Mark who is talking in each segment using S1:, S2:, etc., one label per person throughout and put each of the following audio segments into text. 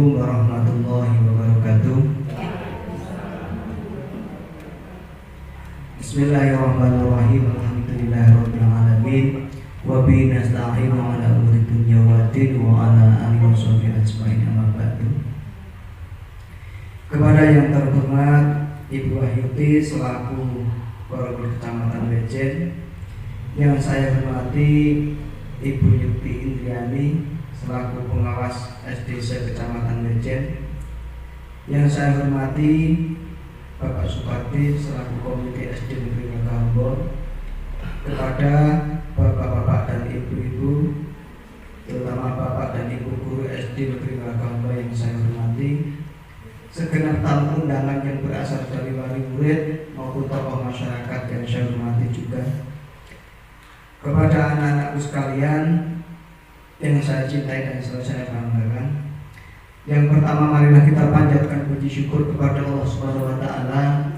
S1: Assalamualaikum warahmatullahi wabarakatuh. Bismillahirrahmanirrahim. Alhamdulillahirabbil alamin. Wa bihi nasta'inu ala umuri dunya waddin wa ala alihi washabihi ajmain, amma ba'du. Kepada yang terhormat Ibu Wahyuti selaku Koramil Kecamatan Bejen, yang saya hormati Ibu Yukti Indriani selaku pengawas SDC Kecamatan Bejen, yang saya hormati Bapak Supardi selaku Komite SD Negeri Ngagambon, kepada bapak-bapak dan ibu-ibu, terutama bapak dan ibu guru SD Negeri Ngagambon yang saya hormati, segenap tamu undangan yang berasal dari wali murid maupun tokoh masyarakat yang saya hormati juga, kepada anak-anakku sekalian yang saya cintai dan selalu saya banggakan. Yang pertama, marilah kita panjatkan puji syukur kepada Allah Subhanahu wa taala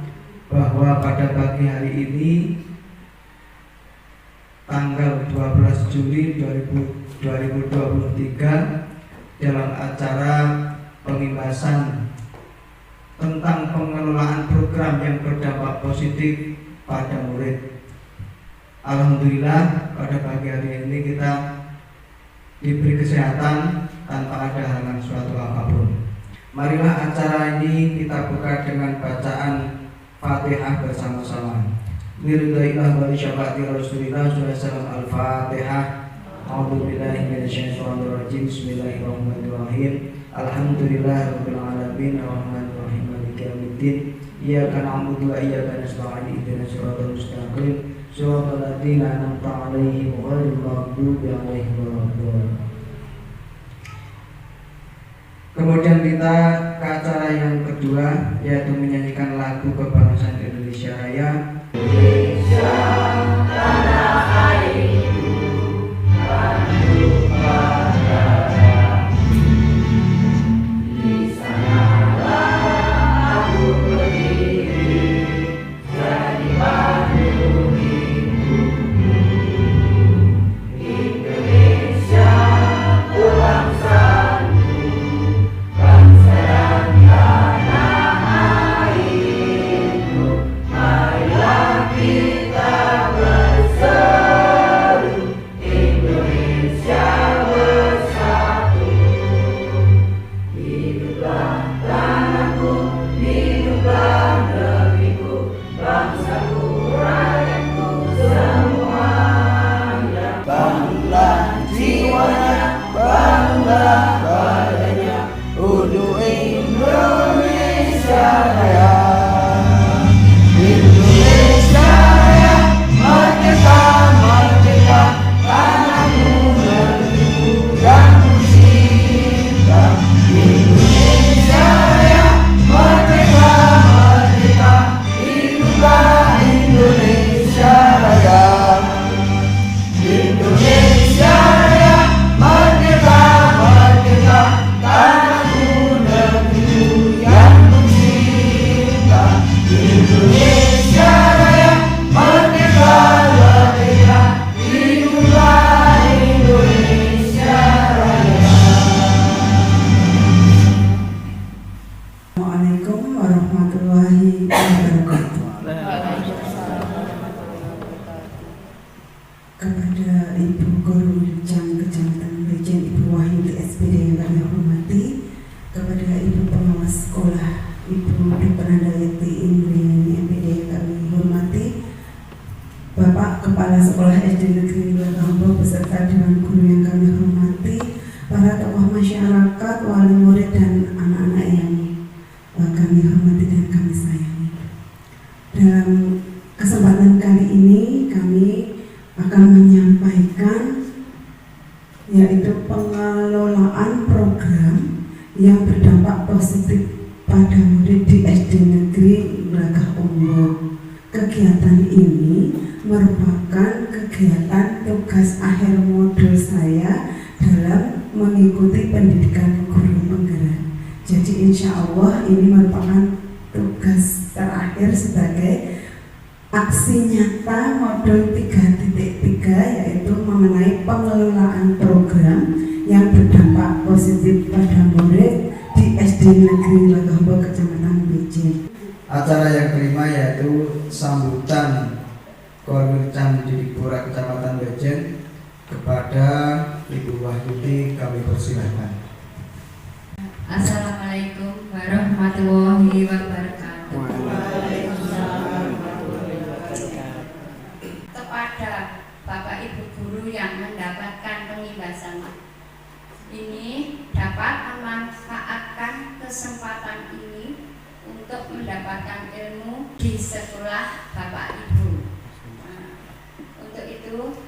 S1: bahwa pada pagi hari ini tanggal 12 Juli 2023 dalam acara pengimbasan tentang pengelolaan program yang berdampak positif pada murid, alhamdulillah pada pagi hari ini kita diberi kesehatan tanpa ada halangan suatu apapun. Marilah acara ini kita buka dengan bacaan Fatihah bersama-sama. Biridhaillah wa syafaati Rasulillah sallallahu al-Fatihah. A'udzubillahi minasyaitonir rajim. Bismillahirrahmanirrahim. Alhamdulillahirabbil alamin arrahmanir rahim maliki yaumiddin. Iyyaka na'budu wa iyyaka nasta'in ihdinas siratal mustaqim. Shiratal ladzina an'amta 'alaihim ghairil maghdubi 'alaihim waladdallin. Kemudian kita ke acara yang kedua, yaitu menyanyikan lagu kebangsaan Indonesia Raya. Indonesia tanah airku, Bandung Bahtera, di sanalah aku berdiri, jadi Bandung ibuku. Indonesia kebangsaanku, bangsa dan tanah airku, marilah kita berseru, Indonesia bersatu. Hiduplah tanahku, hiduplah negeriku, bangsaku, rakyatku semuanya. Bangunlah jiwanya, bangunlah badannya, untuk Indonesia Raya. Indonesia Raya, merdeka, merdeka, tanahmu, negeriku yang kucinta. Indonesia Raya, merdeka, merdeka, hiduplah Indonesia Raya. Indonesia Raya, merdeka, merdeka, tanahku, negeriku yang kucinta. Indonesia Raya, merdeka, merdeka, hiduplah Indonesia Raya.
S2: Assalamualaikum warahmatullahi wabarakatuh. Kepada Ibu Guru Jam Kecamatan Bejen, Ibu Wahyuti SPD yang kami hormati, kepada Ibu Pengawas Sekolah, Ibu Dukranandayati Indriani MPD yang kami hormati, Bapak Kepala Sekolah SD Negeri Ngagambon beserta Dewan Guru yang kami hormati, para tokoh masyarakat, wali murid dan anak-anak yang kami hormati dan kami sayangi. Dalam kesempatan kali ini kami akan menyampaikan yaitu pengelolaan program yang berdampak positif pada murid di SD Negeri Glagah Unggul. Kegiatan ini merupakan kegiatan tugas akhir modul saya dalam mengikuti pendidikan guru penggerak. Jadi insya Allah ini merupakan tugas terakhir sebagai aksi nyata modul 3.3, yaitu mengenai pengelolaan program yang berdampak positif pada murid di Negeri Lagahombo Kecamatan Bejen.
S1: Acara yang kelima yaitu sambutan Korwil Cam Didipura Kecamatan Bejen. Kepada Ibu Wahyudi kami persilahkan.
S3: Assalamualaikum warahmatullahi wabarakatuh. Kepada Bapak Ibu guru yang mendapatkan pengimbasan ini, dapat memanfaatkan kesempatan ini untuk mendapatkan ilmu di sekolah Bapak Ibu. Untuk itu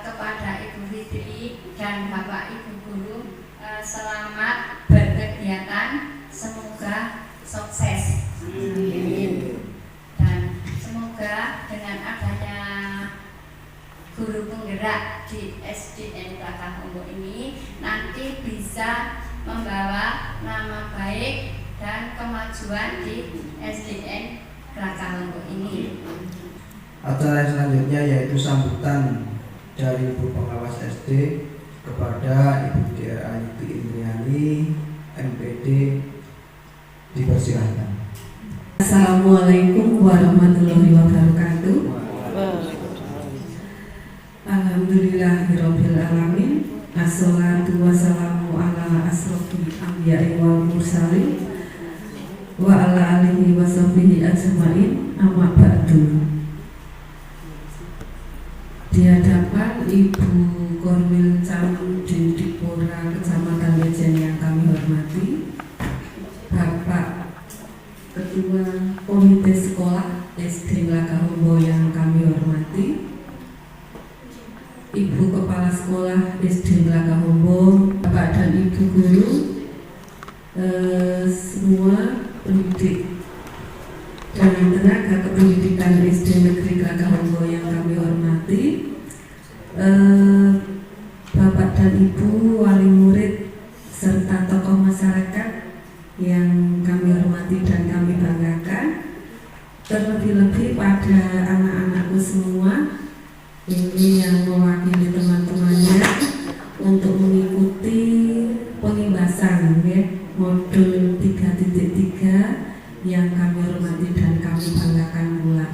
S3: kepada Ibu Fitri dan Bapak Ibu guru, selamat berkegiatan, semoga sukses. Amin. Dan semoga dengan adanya guru penggerak di SDN Lagahombo ini nanti bisa membawa nama baik dan kemajuan di SDN Lagahombo ini.
S1: Acara selanjutnya yaitu sambutan dari Ibu Pengawas SD kepada Ibu DRA Yuti Indriani MPD, dipersilahkan.
S2: Assalamualaikum warahmatullahi wabarakatuh. Alhamdulillahirabbil alamin. Assalatu wassalamu ala asrofil anbiya'i wal mursalin wa ala alihi wa sahbihi ajmain. Amma ba'du. Di hadapan Ibu Korwil Cam Didipura Kecamatan Bejen yang kami hormati, Bapak Ketua Komite Sekolah SD Lagahombo yang kami hormati, Ibu Kepala Sekolah SD Lagahombo, Bapak dan Ibu guru, semua pendidik dan tenaga kependidikan SD Negeri Lagahombo yang kami hormati, Bapak dan Ibu wali murid serta tokoh masyarakat yang kami hormati dan kami banggakan, terlebih-lebih pada anak-anakku semua ini yang mewakili teman-temannya untuk mengikuti pengimbasan modul 3.3 yang kami hormati dan kami banggakan pula.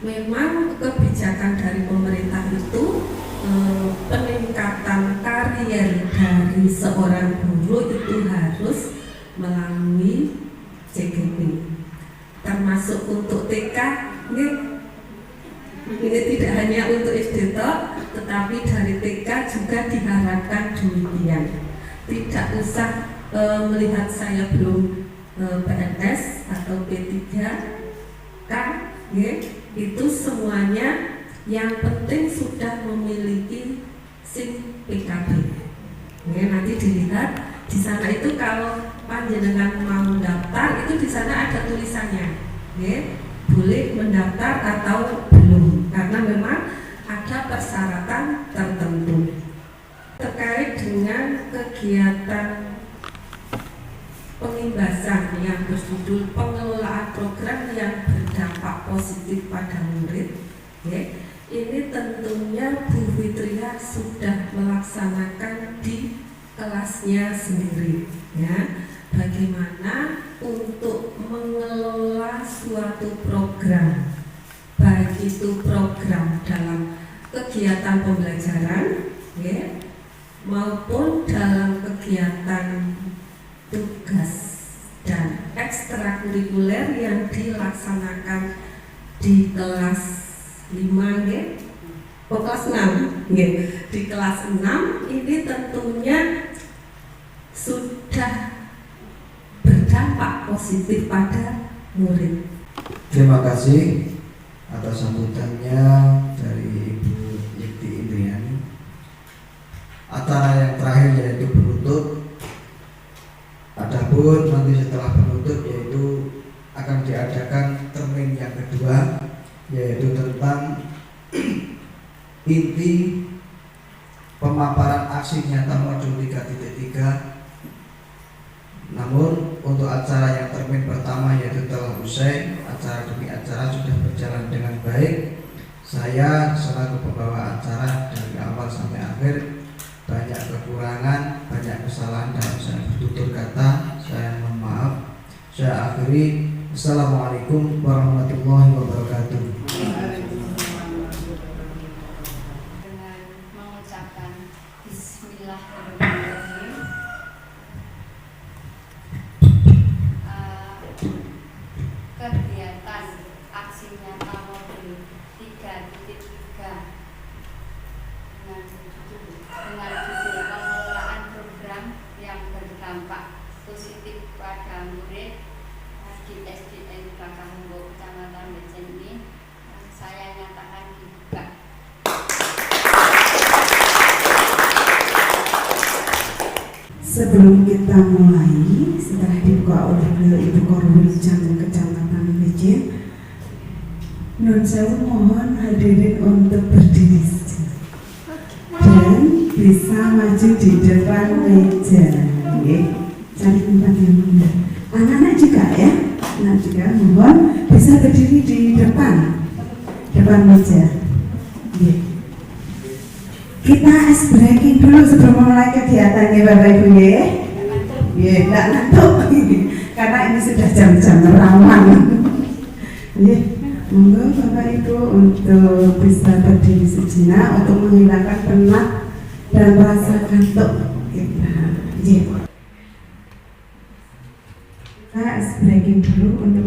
S2: Memang kebijakan dari pemerintah itu peningkatan karier dari seorang guru itu harus melalui CGP, termasuk untuk TK. Ini tidak hanya untuk SD tetapi dari TK juga diharapkan demikian. Tidak usah melihat saya belum PNS atau P3K, itu semuanya yang penting sudah memiliki SIM PKB. Nanti dilihat di sana itu kalau panjenengan mau daftar itu di sana ada tulisannya, boleh mendaftar atau belum, karena memang ada persyaratan tertentu terkait dengan kegiatan pengimbasan yang berjudul pengelolaan program yang berdampak positif pada murid. Ini tentunya Bu Fitria sudah melaksanakan di kelasnya sendiri. Bagaimana untuk mengelola suatu program, baik itu program dalam kegiatan pembelajaran, maupun dalam kegiatan tugas dan ekstrakurikuler yang dilaksanakan di kelas 5 kelas 6 di kelas 6 ini tentunya sudah berdampak positif pada murid.
S1: Terima kasih atas sambutannya dari Ibu Yuti Indriani. Acara yang terakhir yaitu penutup. Adapun nanti setelah penutup yaitu akan diadakan termin yang kedua, yaitu tentang inti pemaparan aksi nyata modul 3.3. Namun untuk acara yang termin pertama yaitu telah usai, acara demi acara sudah berjalan dengan baik. Saya selaku pembawa acara dari awal sampai akhir banyak kekurangan, banyak kesalahan dalam saya bertutur kata. saya mohon maaf. Saya akhiri. Assalamualaikum warahmatullahi wabarakatuh.
S3: Dengan mengucapkan Bismillahirrahmanirrahim, kegiatan aksi nyata modul 3.3 dengan judul pengelolaan program yang berdampak positif pada murid di SDN Kakahumbo Kecamatan Bejen ini saya nyatakan dibuka.
S2: Sebelum kita mulai, setelah dibuka oleh beliau Ibu Korwilujang Kecamatan Bejen, nun sewu mohon hadirin untuk berdiri dan bisa maju di depan meja. Cari tempat yang benar. Anak-anak juga ya, anak juga mohon bisa berdiri di depan meja. Kita ice breaking dulu sebelum memulai kegiatannya Bapak Ibu ya. Enggak ngantuk karena ini sudah jam-jam rawan. Monggo Bapak Ibu untuk bisa berdiri sejenak untuk menghilangkan penat dan rasa kantuk. Kita ice breaking dulu untuk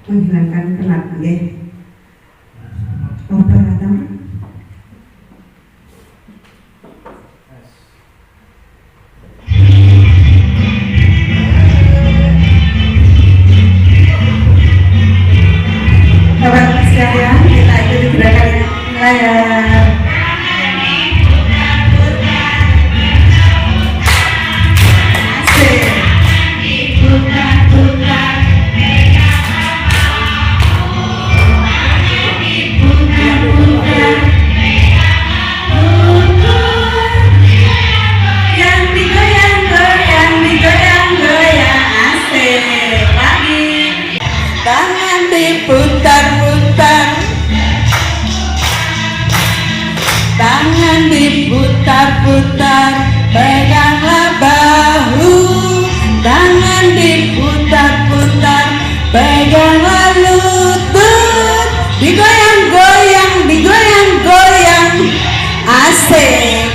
S2: menghilangkan penat. Operator. Bapak sekalian, kita ikuti gerakan layar.
S4: Tangan diputar-putar, peganglah bahu. Tangan diputar-putar, peganglah lutut. Digoyang-goyang, digoyang-goyang, asik.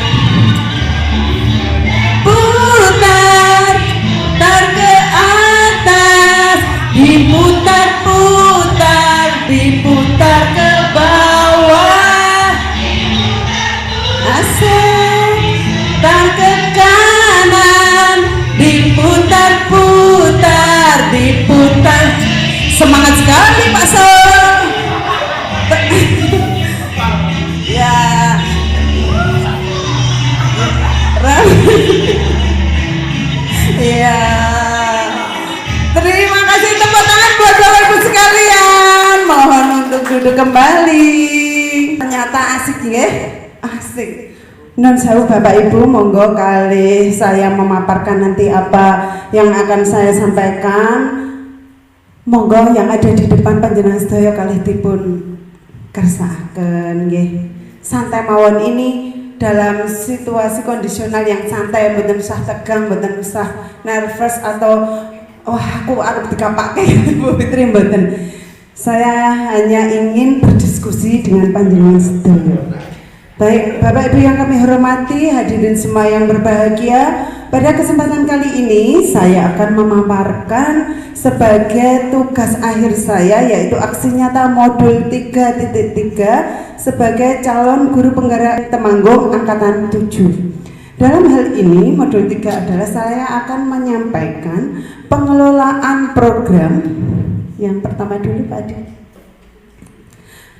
S4: Putar, putar ke atas, diputar-putar, diputar ke bawah. Putar ke kanan, diputar-putar, diputar. Semangat sekali Pak Sol. Ya. Ya. Terima kasih, tepuk tangan buat Bapak Ibu sekalian. Mohon untuk duduk kembali. Ternyata asik ya. Asik. Non sewu Bapak Ibu, monggo kali saya memaparkan nanti apa yang akan saya sampaikan. Monggo yang ada di depan panjenengan sedaya kalih dipun kersakaken nggih. Santai mawon ini dalam situasi kondisional yang santai, mboten usah tegang, mboten usah nervous atau wah aku arep dikapakke Bu Fitri, mboten. Saya hanya ingin berdiskusi dengan panjenengan sedaya. Baik, Bapak Ibu yang kami hormati, hadirin semua yang berbahagia, pada kesempatan kali ini saya akan memaparkan sebagai tugas akhir saya, yaitu aksi nyata modul 3.3 sebagai calon guru penggerak Temanggung Angkatan 7. Dalam hal ini, modul 3 adalah saya akan menyampaikan pengelolaan program. Yang pertama dulu Pak Adi.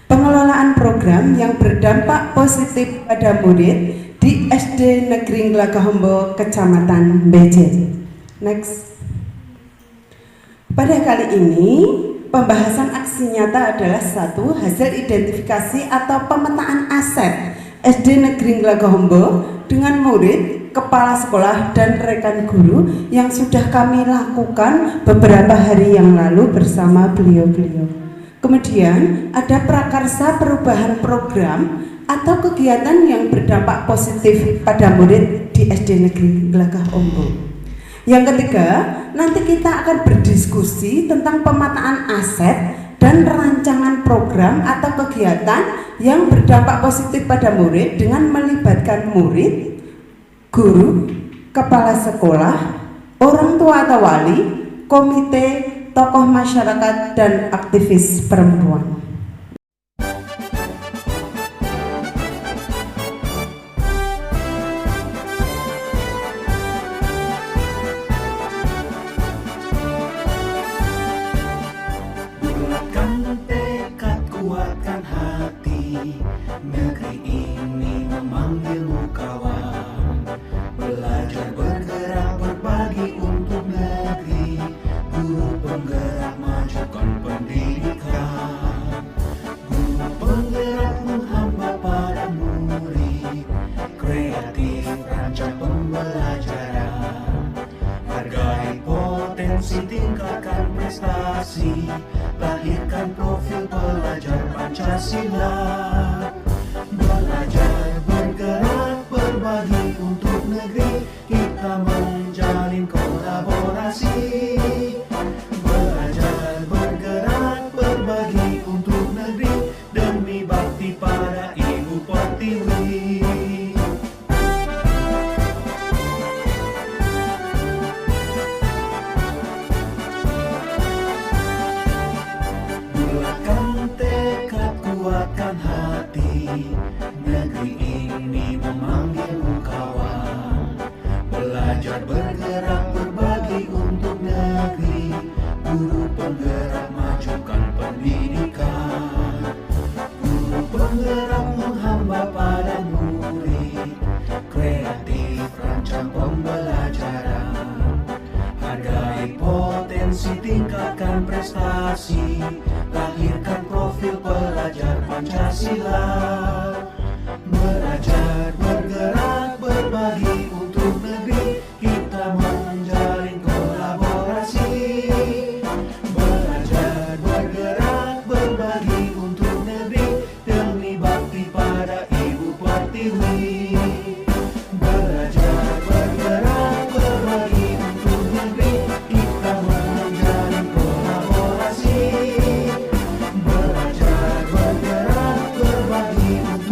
S4: Pengelolaan program yang berdampak positif pada murid di SD Negeri Glagahombo Kecamatan Bejen. Next. Pada kali ini pembahasan aksi nyata adalah satu, hasil identifikasi atau pemetaan aset SD Negeri Glagahombo dengan murid, kepala sekolah dan rekan guru yang sudah kami lakukan beberapa hari yang lalu bersama beliau-beliau. Kemudian ada prakarsa perubahan program atau kegiatan yang berdampak positif pada murid di SD Negeri Glagahombo. Yang ketiga, nanti kita akan berdiskusi tentang pemetaan aset dan rancangan program atau kegiatan yang berdampak positif pada murid dengan melibatkan murid, guru, kepala sekolah, orang tua atau wali, komite, tokoh masyarakat, dan aktivis perempuan.
S5: Bulatkan tekad, kuatkan hati, negeri ini memanggilmu kawan. Belajar, bergerak, berbagi untuk negeri, guru penggerak, majukan pendidikan. Guru penggerak menghamba pada murid, kreatif rancang pembelajaran. Hargai potensi, tingkatkan prestasi, lahirkan profil pelajar Pancasila. Belajar, bergerak, berbagi untuk negeri, kita menjalin kolaborasi. Belajar, bergerak, berbagi untuk negeri, demi bakti pada Ibu Pertiwi. Bulatkan tekad, kuatkan hati, negeri ini memanggilmu kawan. Belajar, bergerak, berbagi untuk negeri, guru penggerak, majukan pendidikan. Guru penggerak menghamba pada murid, kreatif rancang pembelajaran. Hargai potensi, tingkatkan prestasi, lahirkan profil pelajar Pancasila. Belajar, bergerak, berbagi untuk negeri, kita menjalin kolaborasi. Belajar, bergerak, berbagi untuk negeri, demi bakti pada Ibu Pertiwi. Belajar, bergerak, berbagi untuk negeri, kita menjalin kolaborasi. Belajar, bergerak, berbagi untuk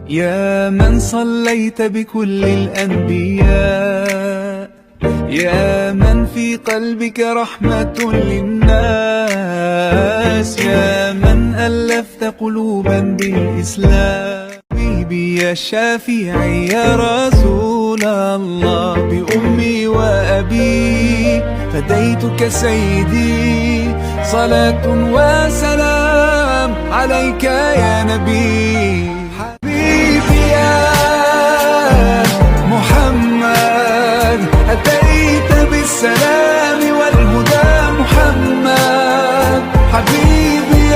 S5: يا من صليت بكل الأنبياء، يا من في قلبك رحمة للناس، يا من ألفت قلوبا بالإسلام. حبيبي يا شافعي يا رسول الله، بأمي وأبي فديتك سيدي، صلاة وسلام عليك يا نبي. حبيبي يا محمد، أتيت بالسلام والهدى محمد. حبيبي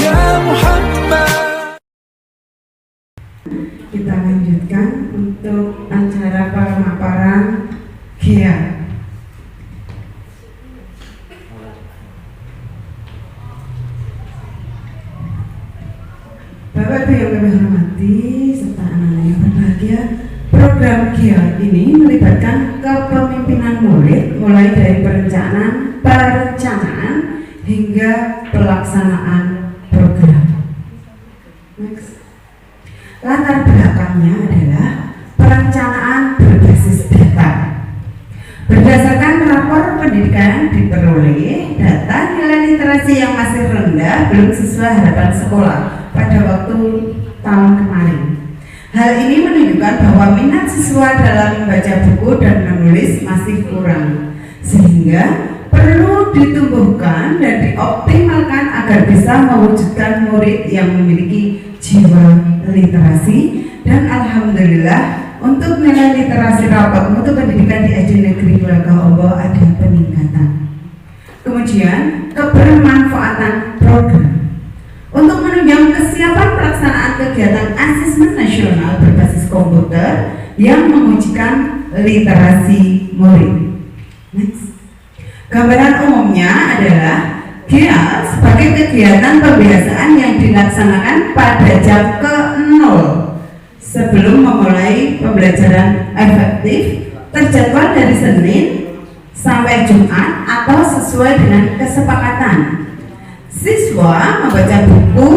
S5: يا محمد.
S2: Kita lanjutkan untuk acara pemaparan GEA. Bapak Ibu yang kami hormati serta anak-anak yang berbahagia, program GEA ini melibatkan kepemimpinan murid mulai dari perencanaan hingga pelaksanaan program. Next. Latar belakangnya adalah perencanaan berbasis data. Berdasarkan rapor pendidikan diperoleh data nilai literasi yang masih rendah belum sesuai harapan sekolah pada waktu tahun kemarin. Hal ini menunjukkan bahwa minat siswa dalam membaca buku dan menulis masih kurang, sehingga perlu ditumbuhkan dan dioptimalkan agar bisa mewujudkan murid yang memiliki jiwa literasi. Dan alhamdulillah untuk nilai literasi rapot mutu pendidikan di SD Negeri Glagah-Ombo ada peningkatan. Kemudian kebermanfaatan program untuk menunjang kesiapan pelaksanaan kegiatan asesmen nasional berbasis komputer yang mengujikan literasi murid. Next. Gambaran umumnya adalah GEA sebagai kegiatan pembiasaan yang dilaksanakan pada jam ke-0 sebelum memulai pembelajaran efektif, terjadwal dari Senin sampai Jumat atau sesuai dengan kesepakatan. Siswa membaca buku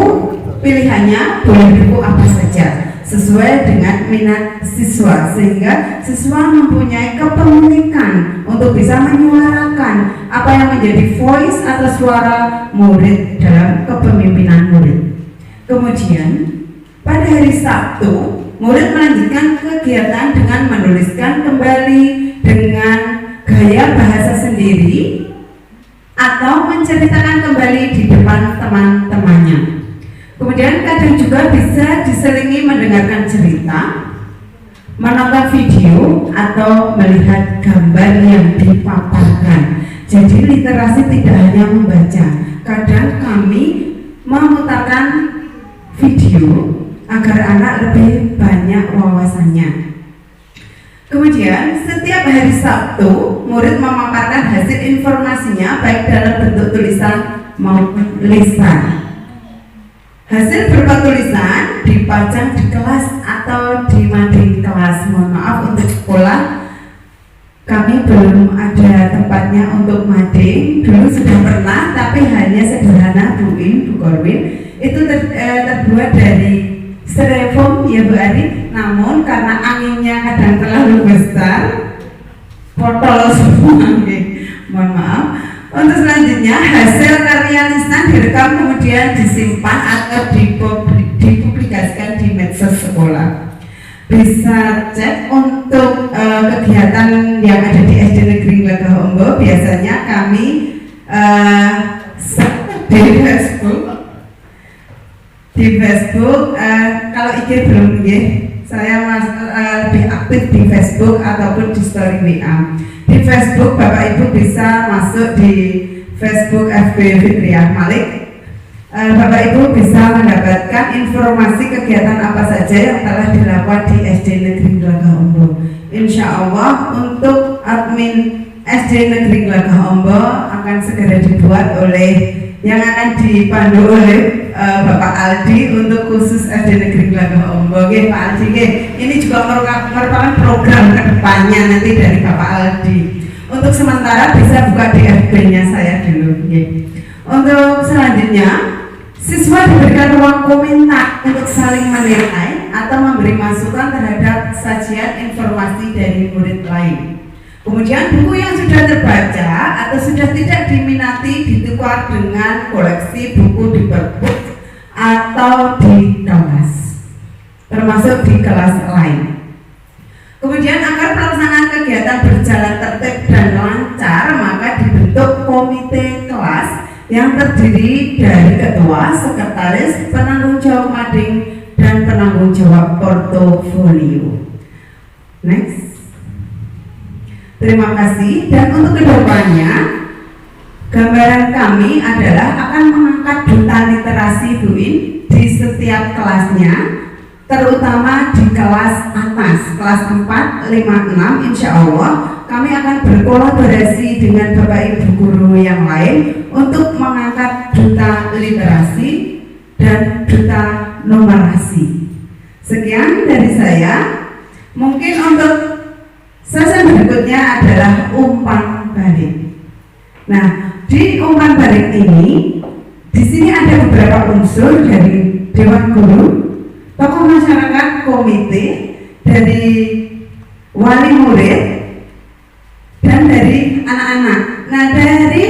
S2: pilihannya boleh buku apa saja sesuai dengan minat siswa, sehingga siswa mempunyai kepemilikan untuk bisa menyuarakan apa yang menjadi voice atau suara murid dalam kepemimpinan murid. Kemudian pada hari Sabtu, murid melanjutkan kegiatan dengan menuliskan kembali dengan gaya bahasa sendiri atau menceritakan kembali di depan teman-temannya. Kemudian kadang juga bisa diselingi mendengarkan cerita, menonton video, atau melihat gambar yang dipaparkan. Jadi literasi tidak hanya membaca, kadang kami memutarkan video agar anak lebih banyak wawasannya. Kemudian setiap hari Sabtu murid memaparkan hasil informasinya baik dalam bentuk tulisan maupun lisan. Hasil berupa tulisan dipajang di kelas atau di mading kelas. Mohon maaf untuk sekolah kami belum ada tempatnya untuk mading. Dulu sudah pernah, tapi hanya sederhana Bu Korwin. Itu terbuat dari styrofoam ya Bu Ari. Namun karena anginnya kadang terlalu besar, botol semua. Mohon maaf. Untuk selanjutnya, hasil karya lisan direkam kemudian disimpan atau dipublikasikan di medsos sekolah. Bisa cek untuk kegiatan yang ada di SD Negeri Glagah-Ombo. Biasanya kami di Facebook, kalau IG belum ya, saya lebih aktif di Facebook ataupun di story WA. Di Facebook Bapak Ibu bisa masuk di Facebook FB Fitriah Malik. Bapak Ibu bisa mendapatkan informasi kegiatan apa saja yang telah dilakukan di SD Negeri Glagah-Ombo. Insya Allah untuk admin SD Negeri Glagah-Ombo akan segera dibuat oleh yang akan dipandu oleh Bapak Aldi untuk khusus SD Negeri Glagah-Ombo. Pak Aldi, ini juga merupakan program kedepannya nanti dari Bapak Aldi. Untuk sementara bisa buka di FB-nya saya dulu. Untuk selanjutnya,
S4: Siswa diberikan ruang komentar untuk saling menilai atau memberi masukan terhadap sajian informasi dari murid lain. Kemudian buku yang sudah terbaca atau sudah tidak diminati ditukar dengan koleksi buku di perpus atau di kelas, termasuk di kelas lain. Kemudian agar pelaksanaan kegiatan berjalan tertib dan lancar, maka dibentuk komite kelas yang terdiri dari ketua, sekretaris, penanggung jawab mading, dan penanggung jawab portofolio. Next. Terima kasih. Dan untuk kedepannya, gambaran kami adalah akan mengangkat duta literasi BUIN di setiap kelasnya, terutama di kelas atas, kelas 4, 5, 6, insya Allah kami akan berkolaborasi dengan Bapak Ibu guru yang lain untuk mengangkat duta literasi dan duta numerasi. Sekian dari saya. Mungkin untuk sesi berikutnya adalah umpan balik. Nah, di umpan balik ini, di sini ada beberapa unsur dari Dewan Guru, tokoh masyarakat, komite, dari wali murid, dan dari anak-anak. Nah, dari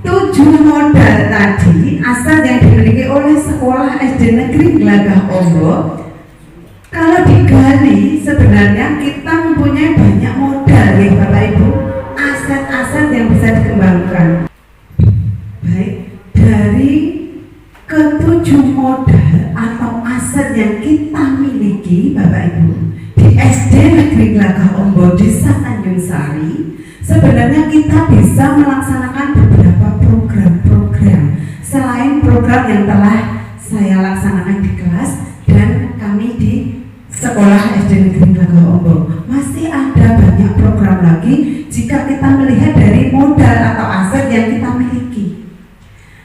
S4: 7 modal tadi, asal yang dimiliki oleh sekolah SD Negeri Gelagah Ombo, kalau digali sebenarnya kita mempunyai banyak modal ya Bapak Ibu, aset-aset yang bisa dikembangkan. Baik, dari ke-7 modal atau aset yang kita miliki Bapak Ibu di SD Negeri Gelagah Ombo Desa Tanjung Sari, sebenarnya kita bisa melaksanakan beberapa program-program selain program yang telah saya laksanakan di kelas dan kami di sekolah SD Negeri Gelagah Ombo. Masih ada banyak program lagi jika kita melihat dari modal atau aset yang kita miliki.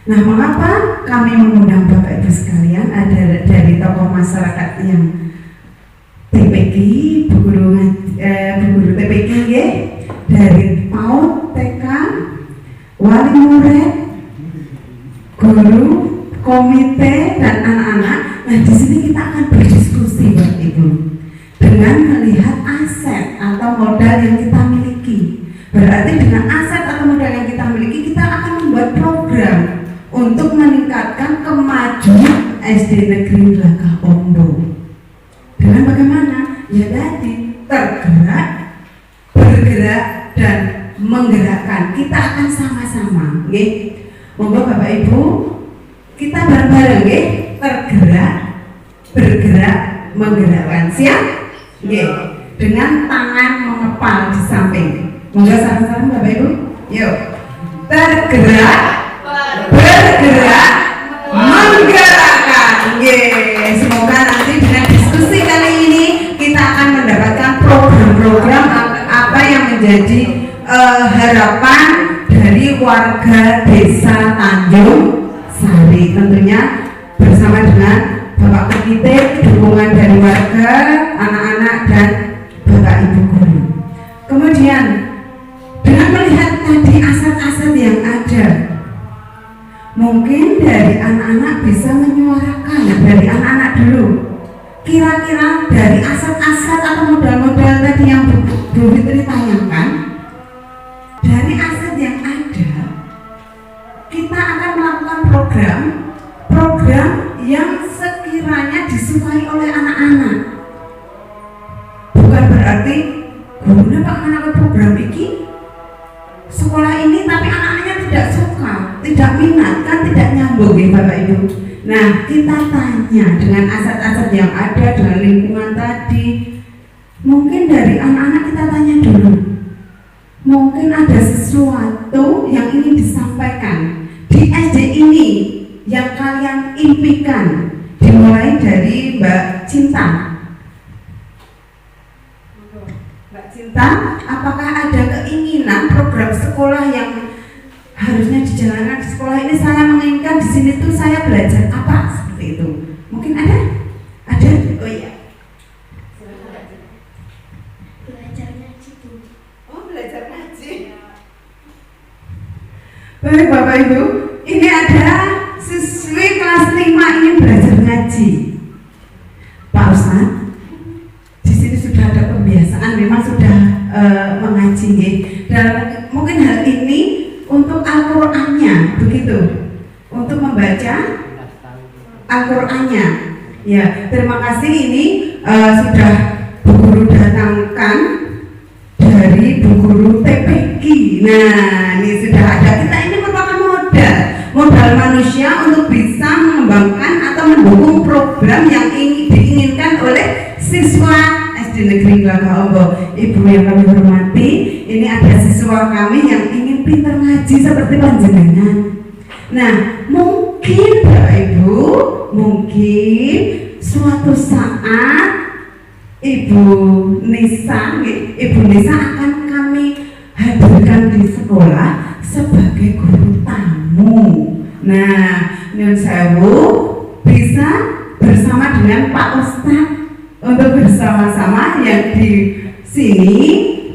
S4: Nah, mengapa kami mengundang Bapak Ibu sekalian, ada dari tokoh masyarakat yang TPG, Bu Guru TPG ya, dari PAUD, TK, wali murid, guru, komite, dan anak-anak. Nah, di sini kita akan berdiskusi Bapak Ibu dengan melihat aset atau modal yang kita miliki. Berarti dengan aset atau modal yang kita miliki, kita akan membuat program untuk meningkatkan kemajuan SD Negeri Gelagah Ombo. Dengan bagaimana? Ya tadi, tergerak, bergerak, dan menggerakkan. Kita akan sama-sama, nggih. Monggo Bapak Ibu, kita bareng-bareng nggih, tergerak, bergerak, menggerakkan. Siap? Nggih. Dengan tangan mengepal di samping. Monggo sama-sama Bapak Ibu. Yuk. Tergerak, bergerak, menggerakkan. Nggih. Semoga nanti dengan diskusi kali ini kita akan mendapatkan program-program apa yang menjadi harapan dari warga Desa Tanjung Sari, tentunya bersama dengan Bapak Komite, dukungan dari warga, anak-anak, dan Bapak Ibu guru. Kemudian dengan melihat tadi aset-aset yang ada, mungkin dari anak-anak bisa menyuarakan, dari anak-anak dulu, kira-kira dari aset-aset atau modal-modal tadi yang Bu Fitri tanyakan, dari aset yang ada, kita akan melakukan program yang sekiranya disukai oleh anak-anak. Bukan berarti gurunya Pak anak program ini sekolah ini, tapi anak-anaknya tidak suka, tidak minat, kan tidak nyambung ya Bapak Ibu. Nah, kita tanya dengan aset-aset yang ada, dengan lingkungan tadi. Mungkin dari anak-anak kita tanya dulu, mungkin ada sesuatu yang ingin disampaikan di SD ini yang kalian impikan, dimulai dari Mbak Cinta. Mbak Cinta, apakah ada keinginan program sekolah yang harusnya dijalankan di sekolah ini? Saya menginginkan di sini tuh saya belajar apa, seperti itu. Mungkin ada? Ada? Oh iya.
S3: Belajar ngaji Bu.
S4: Oh, belajar ngaji. Baik Bapak Ibu, ini ada siswi kelas 5
S2: mengaji. Pak Ustadz, di sini sudah ada pembiasaan, memang sudah mengaji, nggih. Dan mungkin hal ini untuk Al-Qur'annya, begitu. Untuk membaca Al-Qur'annya. Ya, terima kasih, ini sudah Bu Guru datangkan dari Bu Guru TPQ. Nah, ini sudah ada. Kita ini merupakan modal manusia untuk bisa mengembangkan atau mendukung program yang diinginkan oleh siswa SD Negeri Glagah. Ibu yang kami hormati, ini ada siswa kami yang ingin pintar ngaji seperti panjenengan. Nah, mungkin Bapak Ibu, mungkin suatu saat Ibu Nisa akan kami hadirkan di sekolah sebagai guru tamu. Nah, nyun sewu bisa bersama dengan Pak Ustadz untuk bersama-sama yang di sini.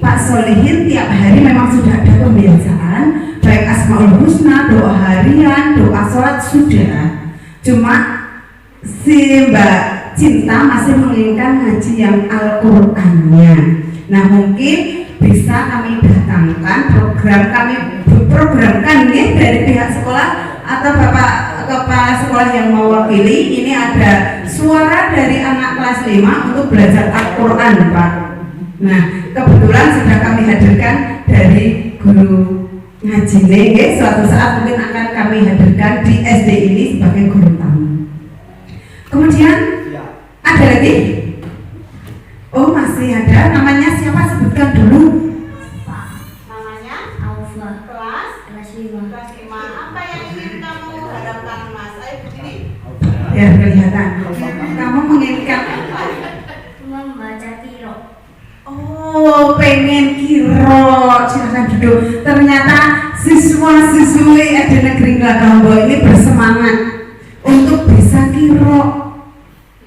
S2: Pak Solihin tiap hari memang sudah ada pembiasaan, baik Asmaul Husna, doa harian, doa sholat sudah. Cuma si Mbak Cinta masih menginginkan ngaji yang Al-Qur'annya. Nah, mungkin bisa kami datangkan programkan nih dari pihak sekolah atau Bapak kepala sekolah yang mewakili. Ini ada suara dari anak kelas 5 untuk belajar Al-Qur'an, Pak. Nah, kebetulan sudah kami hadirkan dari guru ngaji nih, suatu saat mungkin akan kami hadirkan di SD ini sebagai guru tamu. Kemudian ada lagi? Oh, masih ada. Namanya siapa? Sebutkan dulu. Namanya?
S3: Aufa.
S2: Kelas
S3: 5.
S2: Kelas 5. Apa yang ingin kamu harapkan, Mas? Ayo begini. Ya, kelihatan. Kamu menginginkan apa?
S3: Membaca kiro.
S2: Oh, pengen kiro. Silakan duduk. Ternyata siswa-siswi SD Negeri Glagah ini bersemangat untuk bisa kiro.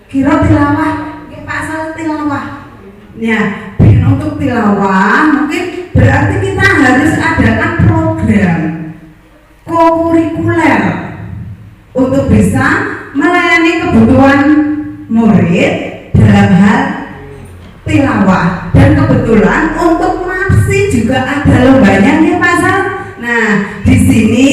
S2: Kiro tilawah, pasal tilawah. Ya, untuk tilawah mungkin berarti kita harus adakan program kokurikuler untuk bisa melayani kebutuhan murid dalam hal tilawah. Dan kebetulan untuk MAPSI juga ada lombanya nih Pak Sal. Nah, di sini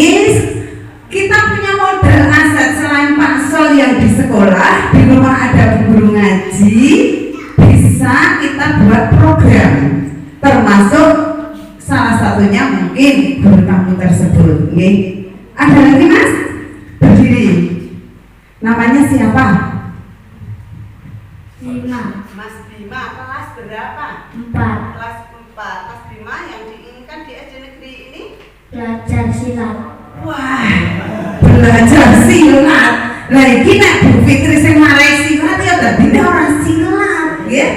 S2: kita punya modal aset selain Pak Sol yang di sekolah, di rumah ada guru ngaji, bisa kita buat program, termasuk salah satunya mungkin guru tamu tersebut. Nih, ada lagi Mas? Berdiri. Namanya siapa?
S3: 5.
S2: Mas Bima. Kelas berapa?
S3: 4.
S2: Kelas 4. Mas Bima yang diinginkan di SD negeri ini?
S3: Belajar silat.
S2: Wah, belajar silat. Lah iki nek Bu Fitri sing marai silat ya dadi ora silat, nggih.